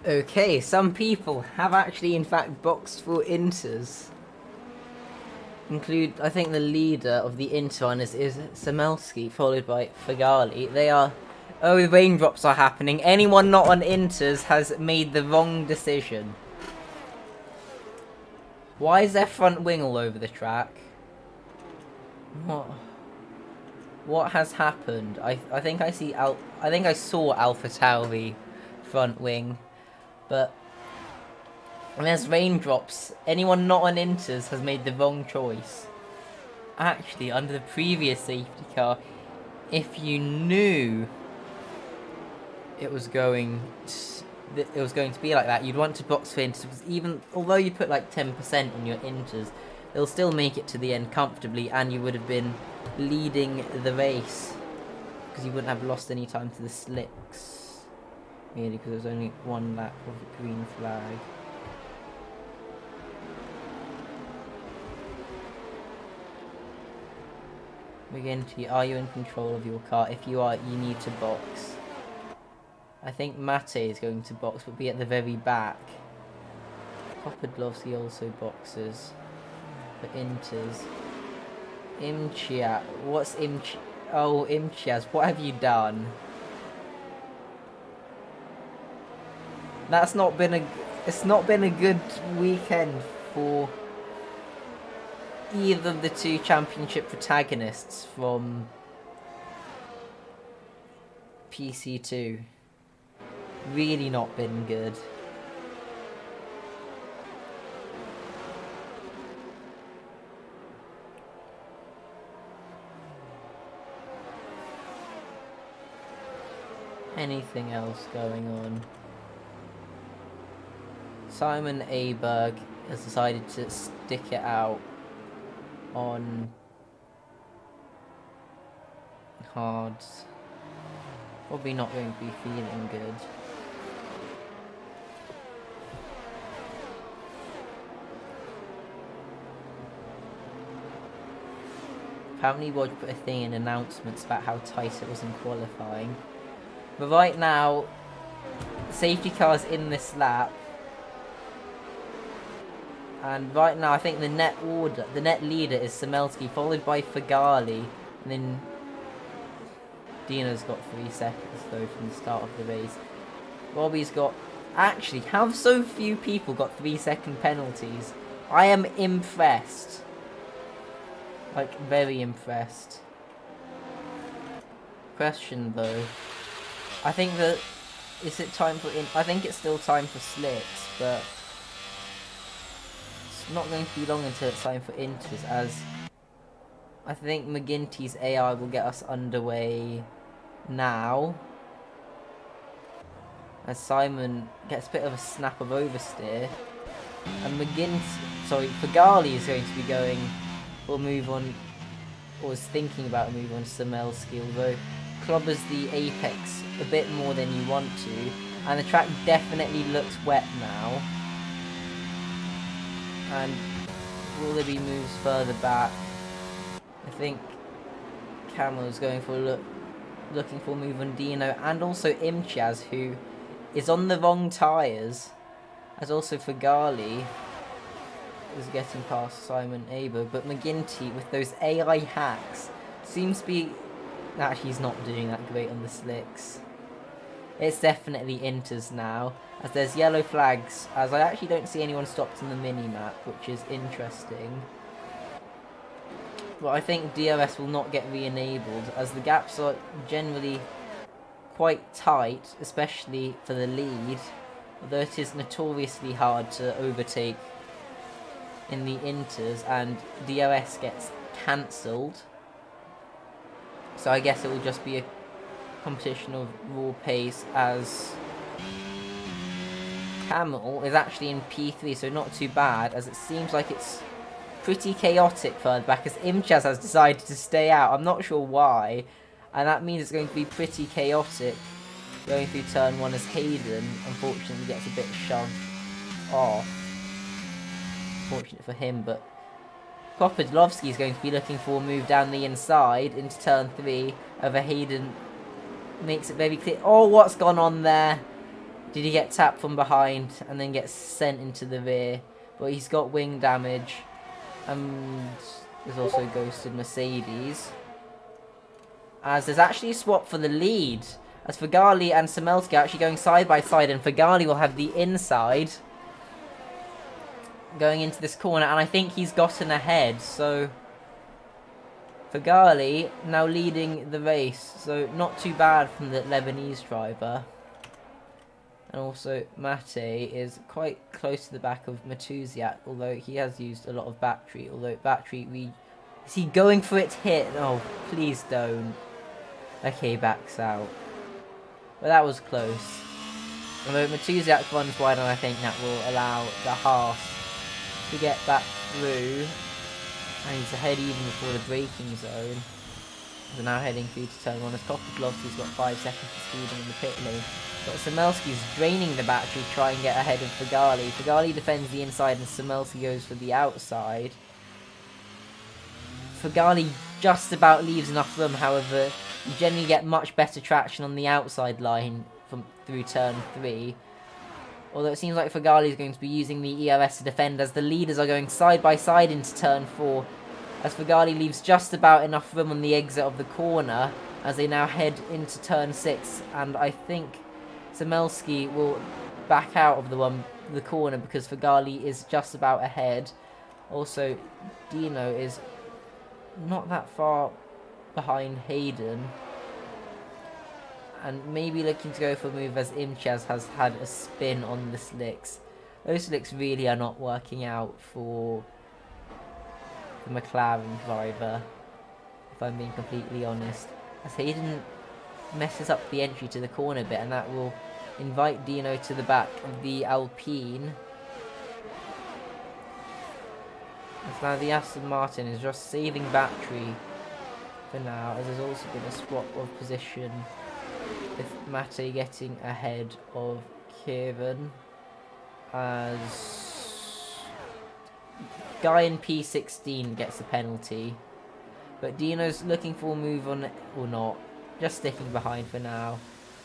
Okay, some people have actually in fact boxed for Inters. I think the leader of the Inter runners is Samelski, followed by Fagali. They are... Oh, the raindrops are happening. Anyone not on Inters has made the wrong decision. Why is their front wing all over the track? What has happened? I think I see I think I saw Alpha Tauri front wing, but when there's raindrops, anyone not on Inters has made the wrong choice. Actually, under the previous safety car, if you knew it was going to be like that, you'd want to box for Inters, because even although you put like 10% on your Inters, they'll still make it to the end comfortably, and you would have been leading the race because you wouldn't have lost any time to the slicks, really, because there was only one lap of the green flag. McGinty, are you in control of your car? If you are, you need to box. I think Mate is going to box, but be at the very back. Popadlovsky also boxes for Inters. Imchiaz, what's Imchiaz? Oh, Imchiaz, what have you done? It's not been a good weekend for either of the two championship protagonists from PC2. Really not been good. Anything else going on? Simon Aberg has decided to stick it out on hards. Probably not going to be feeling good. Apparently Rod put a thing in announcements about how tight it was in qualifying. But right now, safety car's in this lap. And right now, I think the net leader is Samelski, followed by Fagali. And then Dino's got 3 seconds, though, from the start of the race. Robbie's got... Actually, have so few people got 3-second penalties? I am impressed. Like, very impressed. Question, though. I think that... Is it time for... I think it's still time for slicks, but... It's not going to be long until it's time for inters, as... I think McGinty's AI will get us underway now. As Simon gets a bit of a snap of oversteer. And Fagali is going to be going... Or move on... Or is thinking about a move on Samelski, although... Clobbers the apex a bit more than you want to, and the track definitely looks wet now. And will there be moves further back? I think Camel's going for looking for a move on Dino, and also Imchiaz, who is on the wrong tyres, as also Fagali is getting past Simon Aber, but McGinty with those AI hacks seems to be... Actually, he's not doing that great on the slicks. It's definitely inters now, as there's yellow flags, as I actually don't see anyone stopped in the mini-map, which is interesting. But I think DRS will not get re-enabled, as the gaps are generally quite tight, especially for the lead, although it is notoriously hard to overtake in the inters, and DRS gets cancelled. So I guess it will just be a competition of raw pace, as Camel is actually in P3, so not too bad, as it seems like it's pretty chaotic further back, as Imchaz has decided to stay out. I'm not sure why, and that means it's going to be pretty chaotic going through turn 1, as Hayden unfortunately gets a bit shoved off. Fortunate for him, but Popadlovsky is going to be looking for a move down the inside into turn 3 over Hayden. Makes it very clear. Oh, what's gone on there? Did he get tapped from behind and then get sent into the rear? But he's got wing damage. And there's also Ghosted Mercedes. As there's actually a swap for the lead. As Fagali and Semelski are actually going side by side, and Fagali will have the inside going into this corner, and I think he's gotten ahead, so Fagali now leading the race, so not too bad from the Lebanese driver. And also Mate is quite close to the back of Matuziak, although he has used a lot of battery, is he going for it to hit? Oh, please don't. Okay, backs out. But that was close. Although Matuziak runs wide, and I think that will allow the Haas to get back through. And he's ahead even before the braking zone. They're now heading through to turn 1 as Kopoglovsky's got 5 seconds of speeding in the pit lane. But Semelski's draining the battery to try and get ahead of Fagali. Fagali defends the inside and Semelski goes for the outside. Fagali just about leaves enough room, however, you generally get much better traction on the outside line through turn 3. Although it seems like Fagali is going to be using the ERS to defend as the leaders are going side by side into turn 4. As Fagali leaves just about enough room on the exit of the corner as they now head into turn 6. And I think Semelski will back out of the corner because Fagali is just about ahead. Also, Dino is not that far behind Hayden. And maybe looking to go for a move as Imchez has had a spin on the slicks. Those slicks really are not working out for the McLaren driver, if I'm being completely honest. As Hayden messes up the entry to the corner bit, and that will invite Dino to the back of the Alpine. As now the Aston Martin is just saving battery for now, as there's also been a swap of position with Mate getting ahead of Kieran, as Guy in P16 gets a penalty, but Dino's looking for a move on, or not, just sticking behind for now,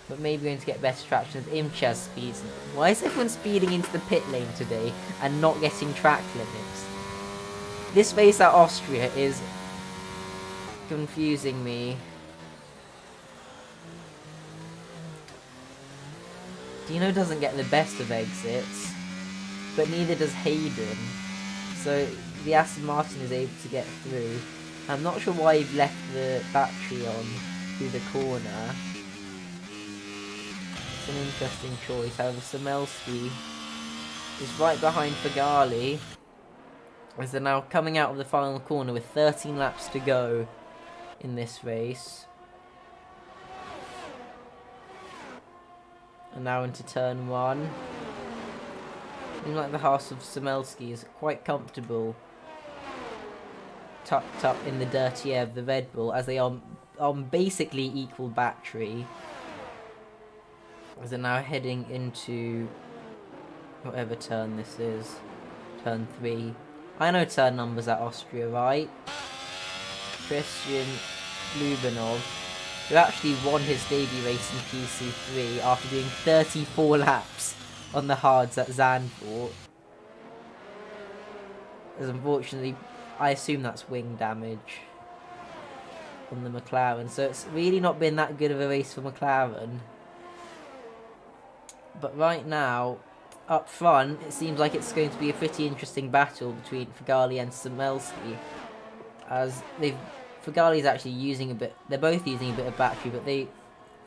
but maybe going to get better traction as Imchez speeds. Why is everyone speeding into the pit lane today and not getting track limits? This race at Austria is confusing me. Dino doesn't get the best of exits, but neither does Hayden. So the Aston Martin is able to get through. I'm not sure why he left the battery on through the corner. It's an interesting choice. However, Semelski is right behind Fagali as they're now coming out of the final corner with 13 laps to go in this race. And now into turn 1. Seems like the house of Semelski is quite comfortable, tucked up in the dirty air of the Red Bull, as they are on basically equal battery. As they're now heading into whatever turn this is, turn 3. I know turn numbers at Austria, right? Christian Lubinov, who actually won his debut race in PC3 after doing 34 laps on the hards at Zandvoort. As unfortunately, I assume that's wing damage on the McLaren, so it's really not been that good of a race for McLaren. But right now, up front, it seems like it's going to be a pretty interesting battle between Fagali and Semelski, as Fagali's actually using a bit, they're both using a bit of battery, but they've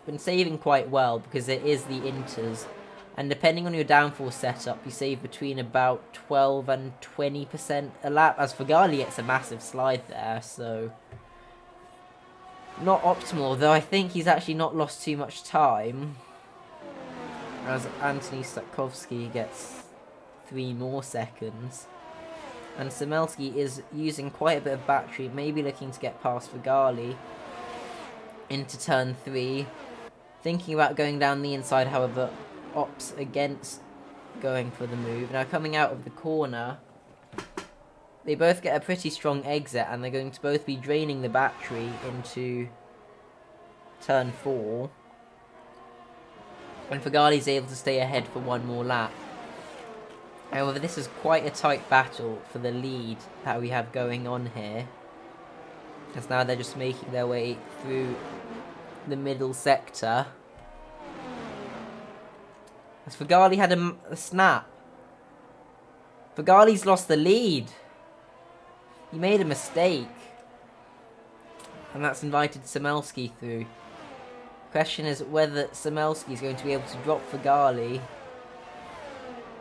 been saving quite well because it is the inters. And depending on your downforce setup, you save between about 12 and 20% a lap, as Fagali gets a massive slide there, so not optimal, though I think he's actually not lost too much time, as Anthony Stakowski gets 3 more seconds. And Semelski is using quite a bit of battery, maybe looking to get past Fagali into turn 3. Thinking about going down the inside, however, opts against going for the move. Now coming out of the corner, they both get a pretty strong exit, and they're going to both be draining the battery into turn 4. And Fagali's able to stay ahead for one more lap. However, this is quite a tight battle for the lead that we have going on here. As now they're just making their way through the middle sector. As Fagali had a snap. Fagali's lost the lead. He made a mistake. And that's invited Semelski through. Question is whether Semelski is going to be able to drop Fagali,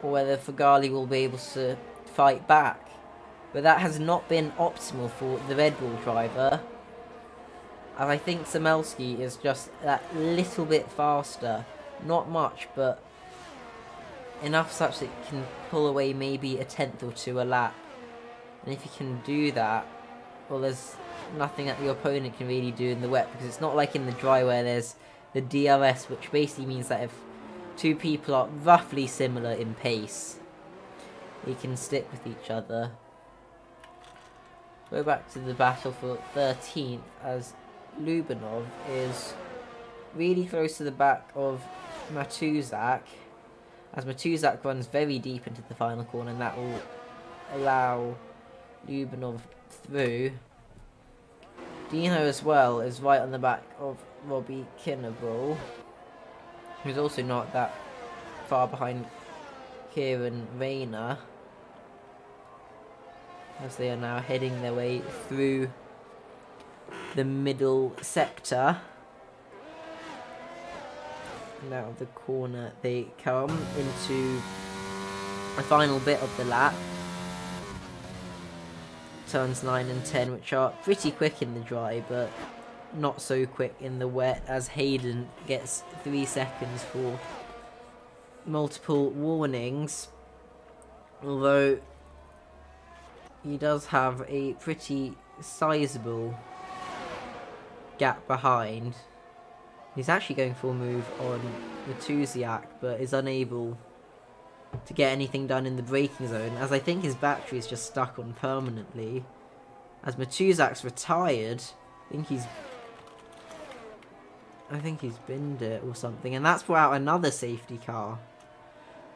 or whether Fagali will be able to fight back. But that has not been optimal for the Red Bull driver. And I think Semelski is just that little bit faster. Not much, but enough such that it can pull away maybe a tenth or two a lap. And if you can do that, well, there's nothing that your opponent can really do in the wet, because it's not like in the dry where there's the DRS, which basically means that if two people are roughly similar in pace, they can stick with each other. Go back to the battle for 13th, as Lubinov is really close to the back of Matuzak, as Matuzak runs very deep into the final corner, and that will allow Lubinov through. Dino as well is right on the back of Robbie Kinnable, who's also not that far behind Kieran Rayner, as they are now heading their way through the middle sector. And out of the corner they come into the final bit of the lap. Turns 9 and 10, which are pretty quick in the dry, but not so quick in the wet, as Hayden gets 3 seconds for multiple warnings. Although he does have a pretty sizable gap behind. He's actually going for a move on Matuziak, but is unable to get anything done in the braking zone, as I think his battery is just stuck on permanently. As Matuziak's retired, I think he's binned it or something, and that's brought out another safety car.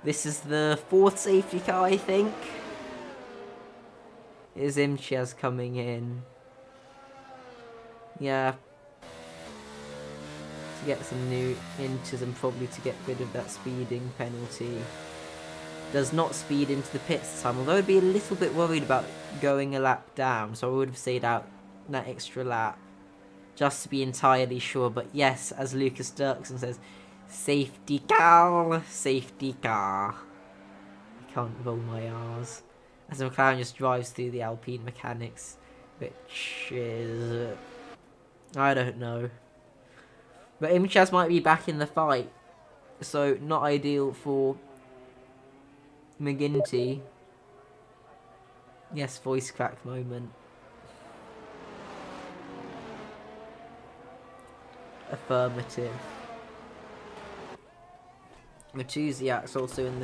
This is the 4th safety car, I think. Is Imchiaz coming in? Yeah. To get some new inters and probably to get rid of that speeding penalty. Does not speed into the pits this time, although I'd be a little bit worried about going a lap down, so I would have stayed out that extra lap just to be entirely sure. But yes, as Lucas Dirksen says, safety car, safety car. I can't roll my R's. As McLaren just drives through the Alpine mechanics, which is, I don't know. But Imchaz might be back in the fight, so not ideal for McGinty. Yes, voice crack moment. Affirmative. Matuziak's also in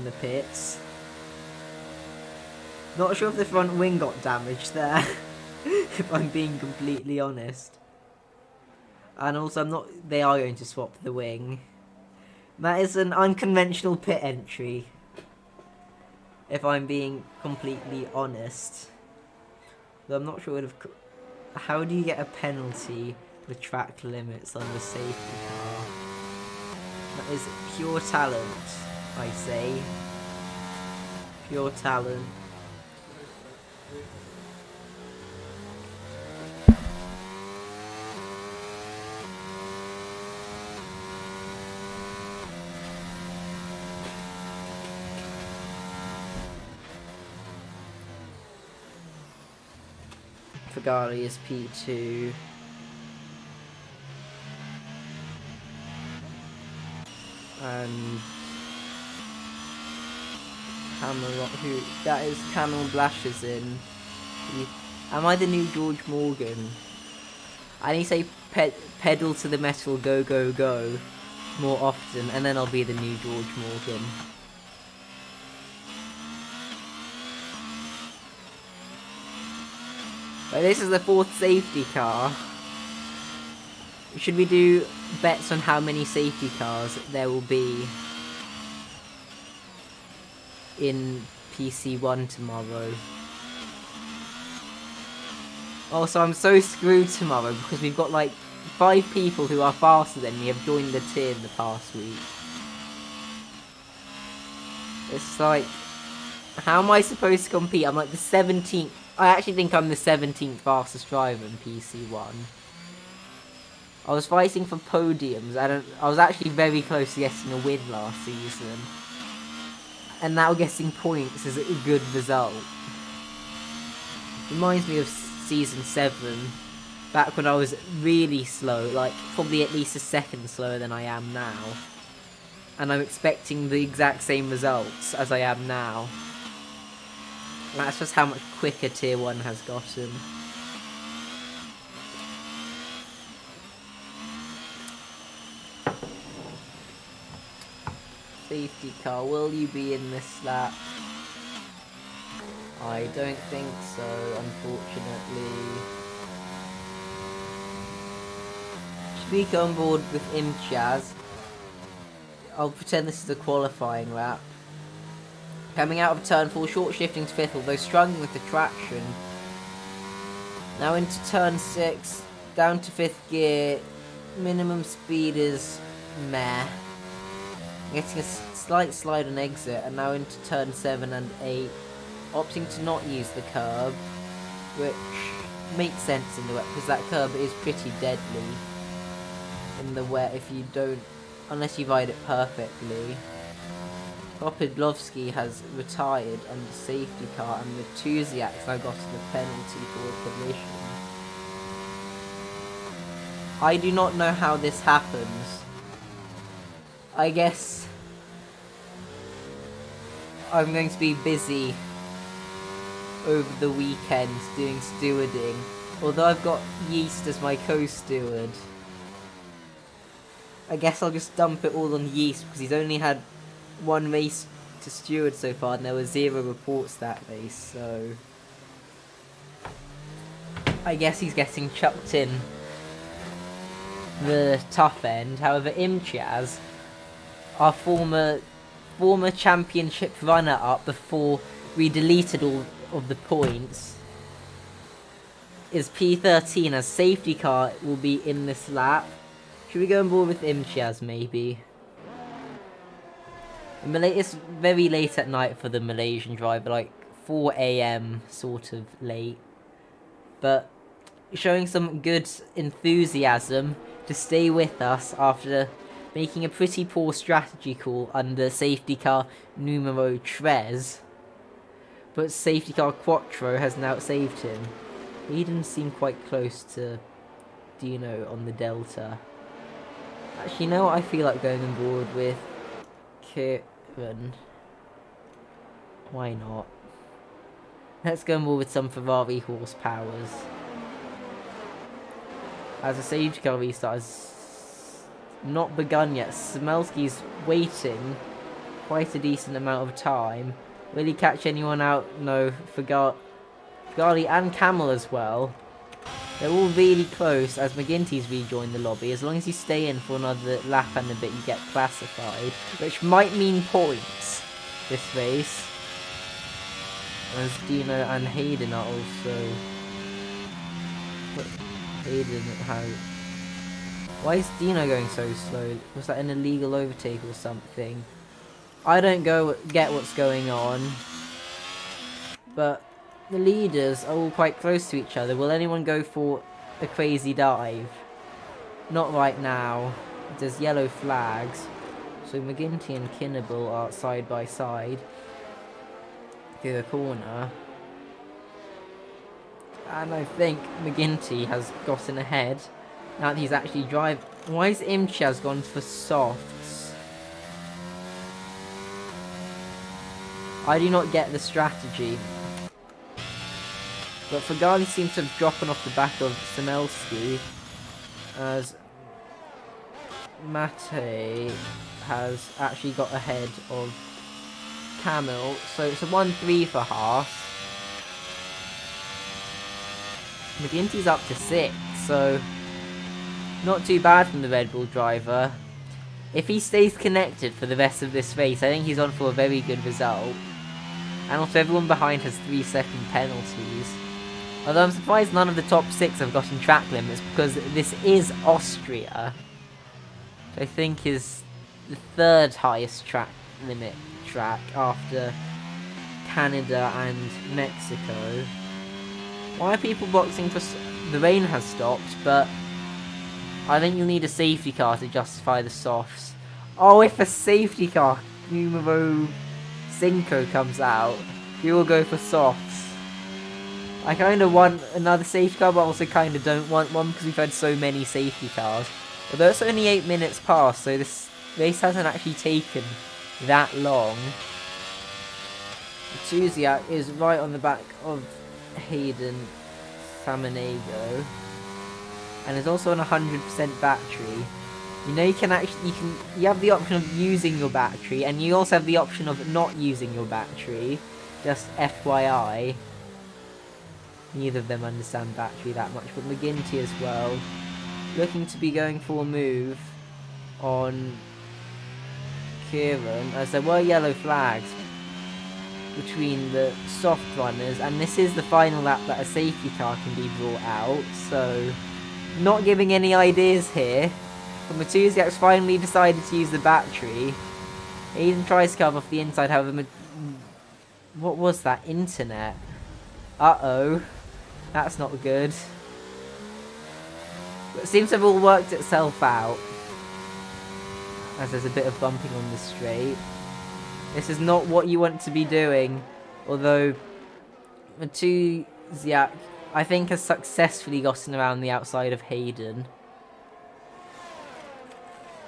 the pits. Not sure if the front wing got damaged there, if I'm being completely honest. And also they are going to swap the wing. That is an unconventional pit entry, if I'm being completely honest. Though I'm not sure how do you get a penalty with track limits on the safety car? That is pure talent, I say. Pure talent. Fagali is P2. And that is Camel Blashes in. Am I the new George Morgan? I need to say pedal to the metal, go go go more often, and then I'll be the new George Morgan. But this is the 4th safety car. Should we do bets on how many safety cars there will be in PC1 tomorrow. Also, I'm so screwed tomorrow because we've got like 5 people who are faster than me have joined the tier in the past week. It's like, how am I supposed to compete? I'm like the 17th. I actually think I'm the 17th fastest driver in PC1. I was fighting for podiums, and I was actually very close to getting a win last season. And now getting points is a good result. Reminds me of season 7, back when I was really slow, like probably at least a second slower than I am now. And I'm expecting the exact same results as I am now. That's just how much quicker tier 1 has gotten. Safety car, will you be in this lap? I don't think so, unfortunately. Should we go on board with Imchaz? I'll pretend this is a qualifying lap. Coming out of turn 4, short shifting to 5th, although struggling with the traction. Now into turn 6, down to 5th gear. Minimum speed is meh. Getting a slight slide on exit, and now into turn 7 and 8. Opting to not use the curb, which makes sense in the wet, because that curb is pretty deadly in the wet if you don't, unless you ride it perfectly. Popidlovsky has retired under safety car, and the Tuziak's now gotten a penalty for collision. I do not know how this happens. I guess I'm going to be busy over the weekend doing stewarding, although I've got Yeast as my co-steward. I guess I'll just dump it all on Yeast because he's only had 1 race to steward so far and there were 0 reports that race, so I guess he's getting chucked in the tough end. However, Imchaz, our former championship runner-up before we deleted all of the points, is P13 as safety car will be in this lap. Should we go on board with Imchaz maybe? It's very late at night for the Malaysian driver, like 4 AM sort of late, but showing some good enthusiasm to stay with us after making a pretty poor strategy call under safety car numero 3. But safety car Quattro has now saved him. He didn't seem quite close to Dino on the Delta. Actually, you know what? I feel like going on board with Kieran. Why not? Let's go on board with some Ferrari horsepowers. As a safety car restart has not begun yet. Smelsky's waiting quite a decent amount of time. Will he catch anyone out? No. Fagali and Camel as well. They're all really close as McGinty's rejoined the lobby. As long as you stay in for another lap and a bit, you get classified, which might mean points this race. As Dino and Hayden are also... Hayden has... Why is Dino going so slow? Was that an illegal overtake or something? I don't get what's going on. But the leaders are all quite close to each other. Will anyone go for a crazy dive? Not right now. There's yellow flags. So McGinty and Kinnable are side by side through the corner. And I think McGinty has gotten ahead. Now that he's actually driving. Why has Imchaz gone for softs? I do not get the strategy. But Fagali seems to have dropped off the back of Semelsky, as Mate has actually got ahead of Camel. So it's a 1-3 for Haas. McGinty's up to 6, so not too bad from the Red Bull driver. If he stays connected for the rest of this race, I think he's on for a very good result. And also everyone behind has 3-second penalties. Although I'm surprised none of the top 6 have gotten track limits, because this is Austria, which I think is the 3rd highest track limit track after Canada and Mexico. Why are people boxing for... The rain has stopped, but I think you'll need a safety car to justify the softs. Oh, if a safety car, numero 5, comes out, you will go for softs. I kind of want another safety car, but also kind of don't want one because we've had so many safety cars. Although it's only 8 minutes past, so this race hasn't actually taken that long. Tuziak is right on the back of Hayden Samanego, and is also on 100% battery. You know, you have the option of using your battery, and you also have the option of not using your battery. Just FYI. Neither of them understand battery that much, but McGinty as well. Looking to be going for a move on Kieran, as there were yellow flags between the soft runners, and this is the final lap that a safety car can be brought out, so not giving any ideas here. But Matuziak's finally decided to use the battery. Aiden tries to cover off the inside, however, what was that? Internet? Uh-oh. That's not good. But it seems to have all worked itself out, as there's a bit of bumping on the straight. This is not what you want to be doing, although Matuziak, I think, has successfully gotten around the outside of Hayden.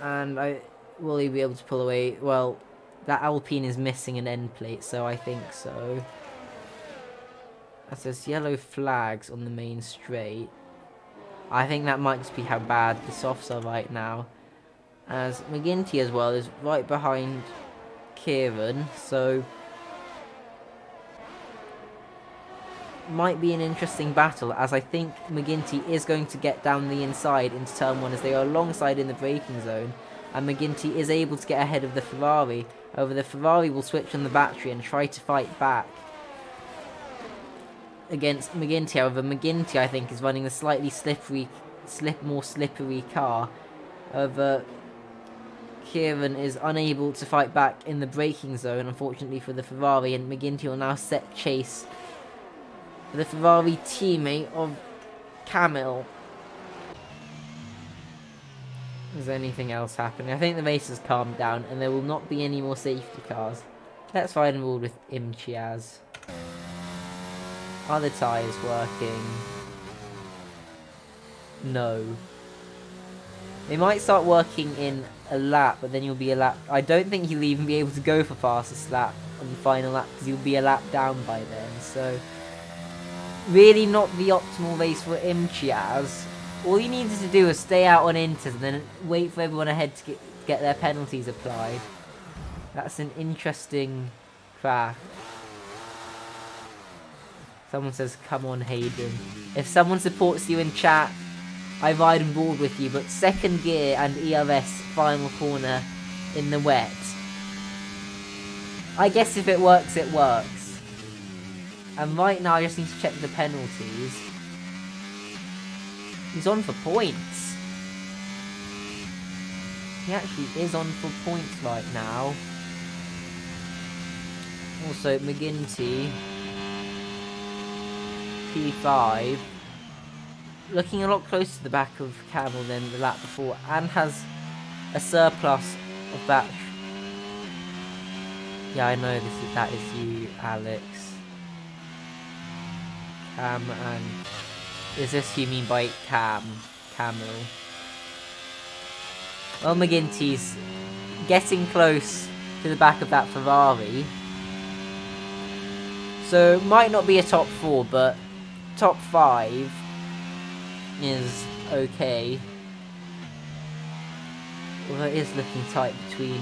And will he be able to pull away? Well, that Alpine is missing an end plate, so I think so. As there's yellow flags on the main straight. I think that might just be how bad the softs are right now. As McGinty as well is right behind Kieran, so might be an interesting battle, as I think McGinty is going to get down the inside into turn 1 as they are alongside in the braking zone, and McGinty is able to get ahead of the Ferrari. However, the Ferrari will switch on the battery and try to fight back against McGinty. However, McGinty, I think, is running a slightly more slippery car. However, Kieran is unable to fight back in the braking zone, unfortunately for the Ferrari, and McGinty will now set chase for the Ferrari teammate of Camille. Is there anything else happening? I think the race has calmed down and there will not be any more safety cars. Let's ride and roll with Imchiaz. Are the tyres working? No. They might start working in a lap, but then you'll be a lap... I don't think you'll even be able to go for fastest lap on the final lap, because you'll be a lap down by then, so... Really not the optimal race for Imchiaz. All you needed to do was stay out on Inters and then wait for everyone ahead to get their penalties applied. That's an interesting crash. Someone says, come on, Hayden. If someone supports you in chat, I ride on board with you, but second gear and ERS final corner in the wet. I guess if it works, it works. And right now I just need to check the penalties. He's on for points. He actually is on for points right now. Also, McGinty, P5, looking a lot closer to the back of Camel than the lap before, and has a surplus of battery. Yeah, I know that is you, Alex. Cam and... Is this who you mean by Camel? Well, McGinty's getting close to the back of that Ferrari. So, might not be a top 4, but top 5 is okay. Although it is looking tight between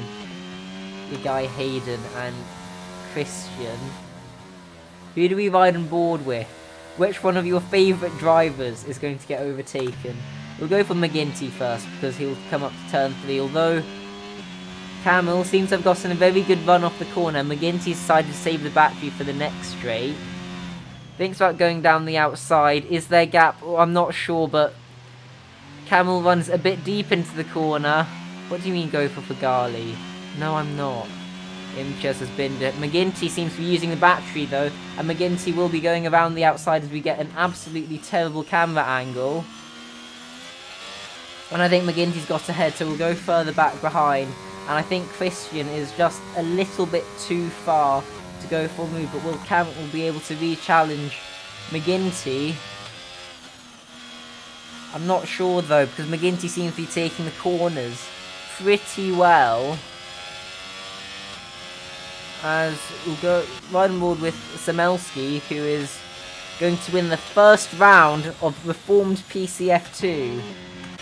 the guy Hayden and Christian. Who do we ride on board with? Which one of your favourite drivers is going to get overtaken? We'll go for McGinty first, because he'll come up to turn 3, although Camel seems to have gotten a very good run off the corner. McGinty decided to save the battery for the next straight. Thinks about going down the outside. Is there gap? Oh, I'm not sure, but Camel runs a bit deep into the corner. What do you mean go for Fagali? No, I'm not. Imches has been... McGinty seems to be using the battery, though. And McGinty will be going around the outside as we get an absolutely terrible camera angle. And I think McGinty's got ahead, so we'll go further back behind. And I think Christian is just a little bit too far to go for a move. But will Camel be able to re-challenge McGinty? I'm not sure, though, because McGinty seems to be taking the corners pretty well. As we'll go right on board with Samelski, who is going to win the first round of Reformed PC F2,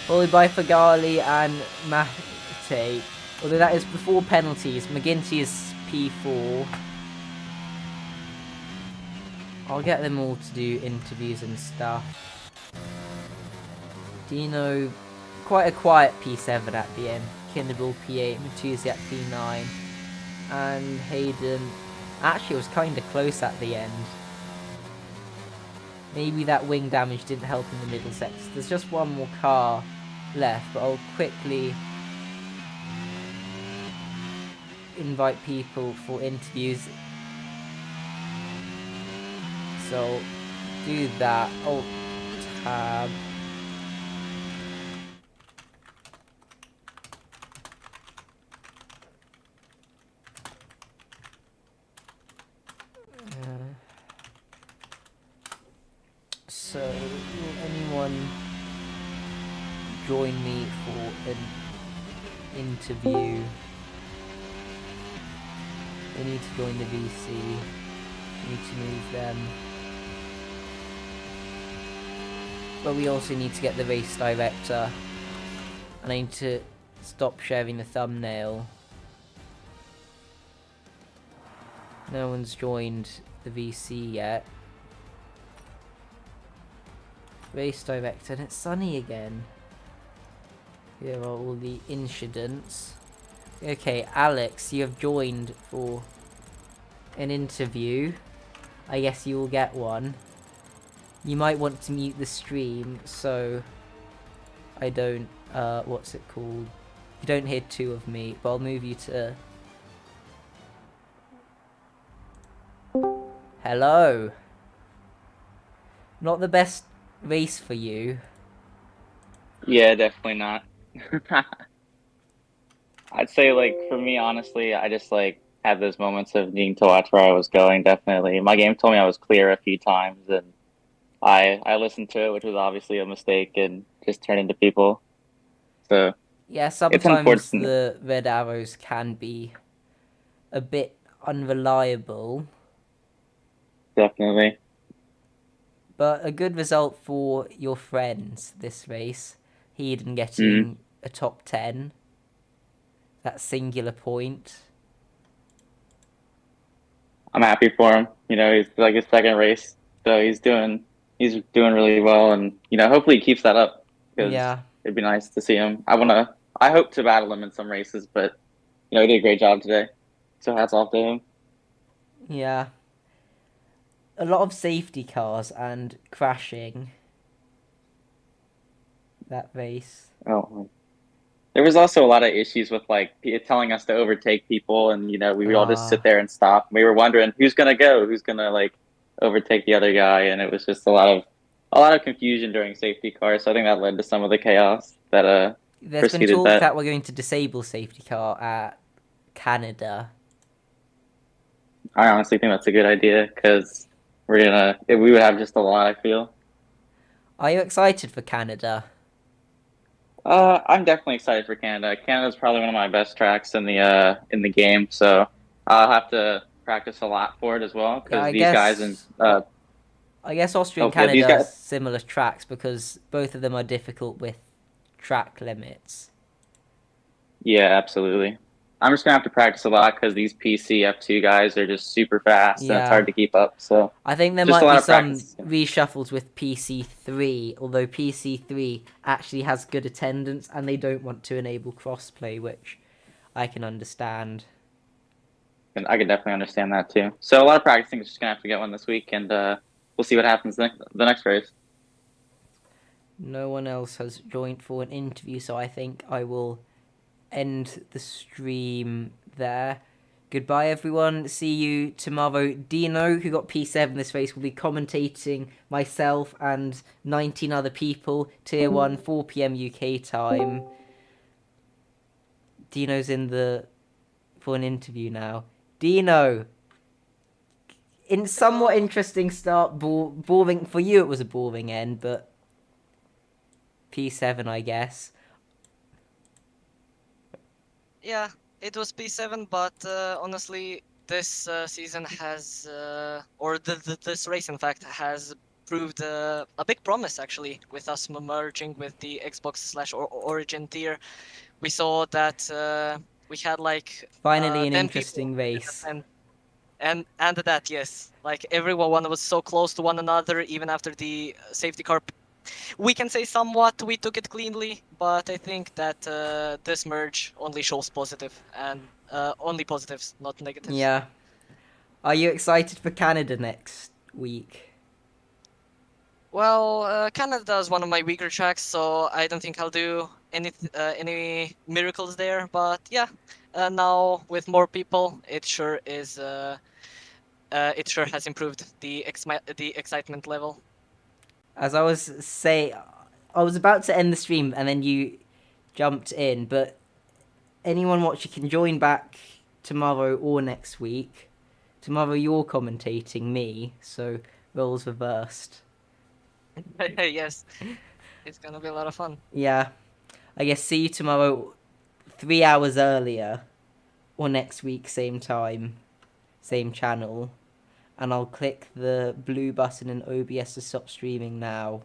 followed by Fagali and Mate. Although that is before penalties. McGinty is P4. I'll get them all to do interviews and stuff. Dino, quite a quiet P7 at the end. Kindable P8, Matusi at P9. And Hayden actually was kind of close at the end. Maybe that wing damage didn't help in the middle sector. There's just one more car left, but I'll quickly invite people for interviews. So do that. Alt tab. So, will anyone join me for an interview? They need to join the VC. We need to move them. But we also need to get the race director. And I need to stop sharing the thumbnail. No one's joined the VC yet. Race director, and it's sunny again. Here are all the incidents. Okay, Alex, you have joined for an interview. I guess you will get one. You might want to mute the stream, so I don't, what's it called? You don't hear two of me, but I'll move you to... Hello. Not the best race for you. Yeah, definitely not. I'd say, like, for me, honestly, I just, like, had those moments of needing to watch where I was going, definitely. My game told me I was clear a few times, and I listened to it, which was obviously a mistake, and just turned into people. So, Yeah, it's sometimes unfortunate. the red arrows can be a bit unreliable. Definitely. But a good result for your friends this race. Heiden getting a top 10. That singular point. I'm happy for him. You know, he's like his second race, so he's doing really well, and you know, hopefully he keeps that up because Yeah. it'd be nice to see him. I hope to battle him in some races, but you know, he did a great job today. So hats off to him. Yeah. A lot of safety cars and crashing. That race. Oh, there was also a lot of issues with like telling us to overtake people, and you know, we would all just sit there and stop. We were wondering who's gonna go, who's gonna like overtake the other guy, and it was just a lot of confusion during safety cars. So I think that led to some of the chaos that There's been preceded talk that we're going to disable safety car at Canada. I honestly think that's a good idea because we would have just a lot. I feel. Are you excited for Canada? I'm definitely excited for Canada. Canada's probably one of my best tracks in the game, so I'll have to practice a lot for it as well because I guess Austria and Canada are similar tracks because both of them are difficult with track limits. Yeah, absolutely. I'm just gonna have to practice a lot because these PC F2 guys are just super fast and it's hard to keep up. So I think there might be some reshuffles with PC3, although PC3 actually has good attendance and they don't want to enable crossplay, which I can understand. And I could definitely understand that too. So a lot of practicing is just gonna have to get one this week, and we'll see what happens the next race. No one else has joined for an interview, so I think I will end the stream there. Goodbye, everyone. See you tomorrow. Dino, who got P7 this race, will be commentating myself and 19 other people. Tier 1, 4 p.m. UK time. Dino's for an interview now. Dino! In somewhat interesting start, boring. For you, it was a boring end, but P7, I guess. Yeah, it was P7, but honestly, this season has, or this race, in fact, has proved a big promise, actually, with us merging with the Xbox/Origin tier. We saw that we had like Finally, an 10 interesting people, race. and that, yes, like everyone was so close to one another, even after the safety car. We can say somewhat we took it cleanly, but I think that this merge only shows positive and only positives, not negatives. Yeah. Are you excited for Canada next week? Well, Canada is one of my weaker tracks, so I don't think I'll do any miracles there. But yeah, now with more people, it sure is. It sure has improved the excitement level. As I was about to end the stream and then you jumped in, but anyone watching can join back tomorrow or next week. Tomorrow you're commentating me, so roles reversed. Yes, it's gonna be a lot of fun. Yeah, I guess see you tomorrow 3 hours earlier, or next week same time, same channel, and I'll click the blue button in OBS to stop streaming now.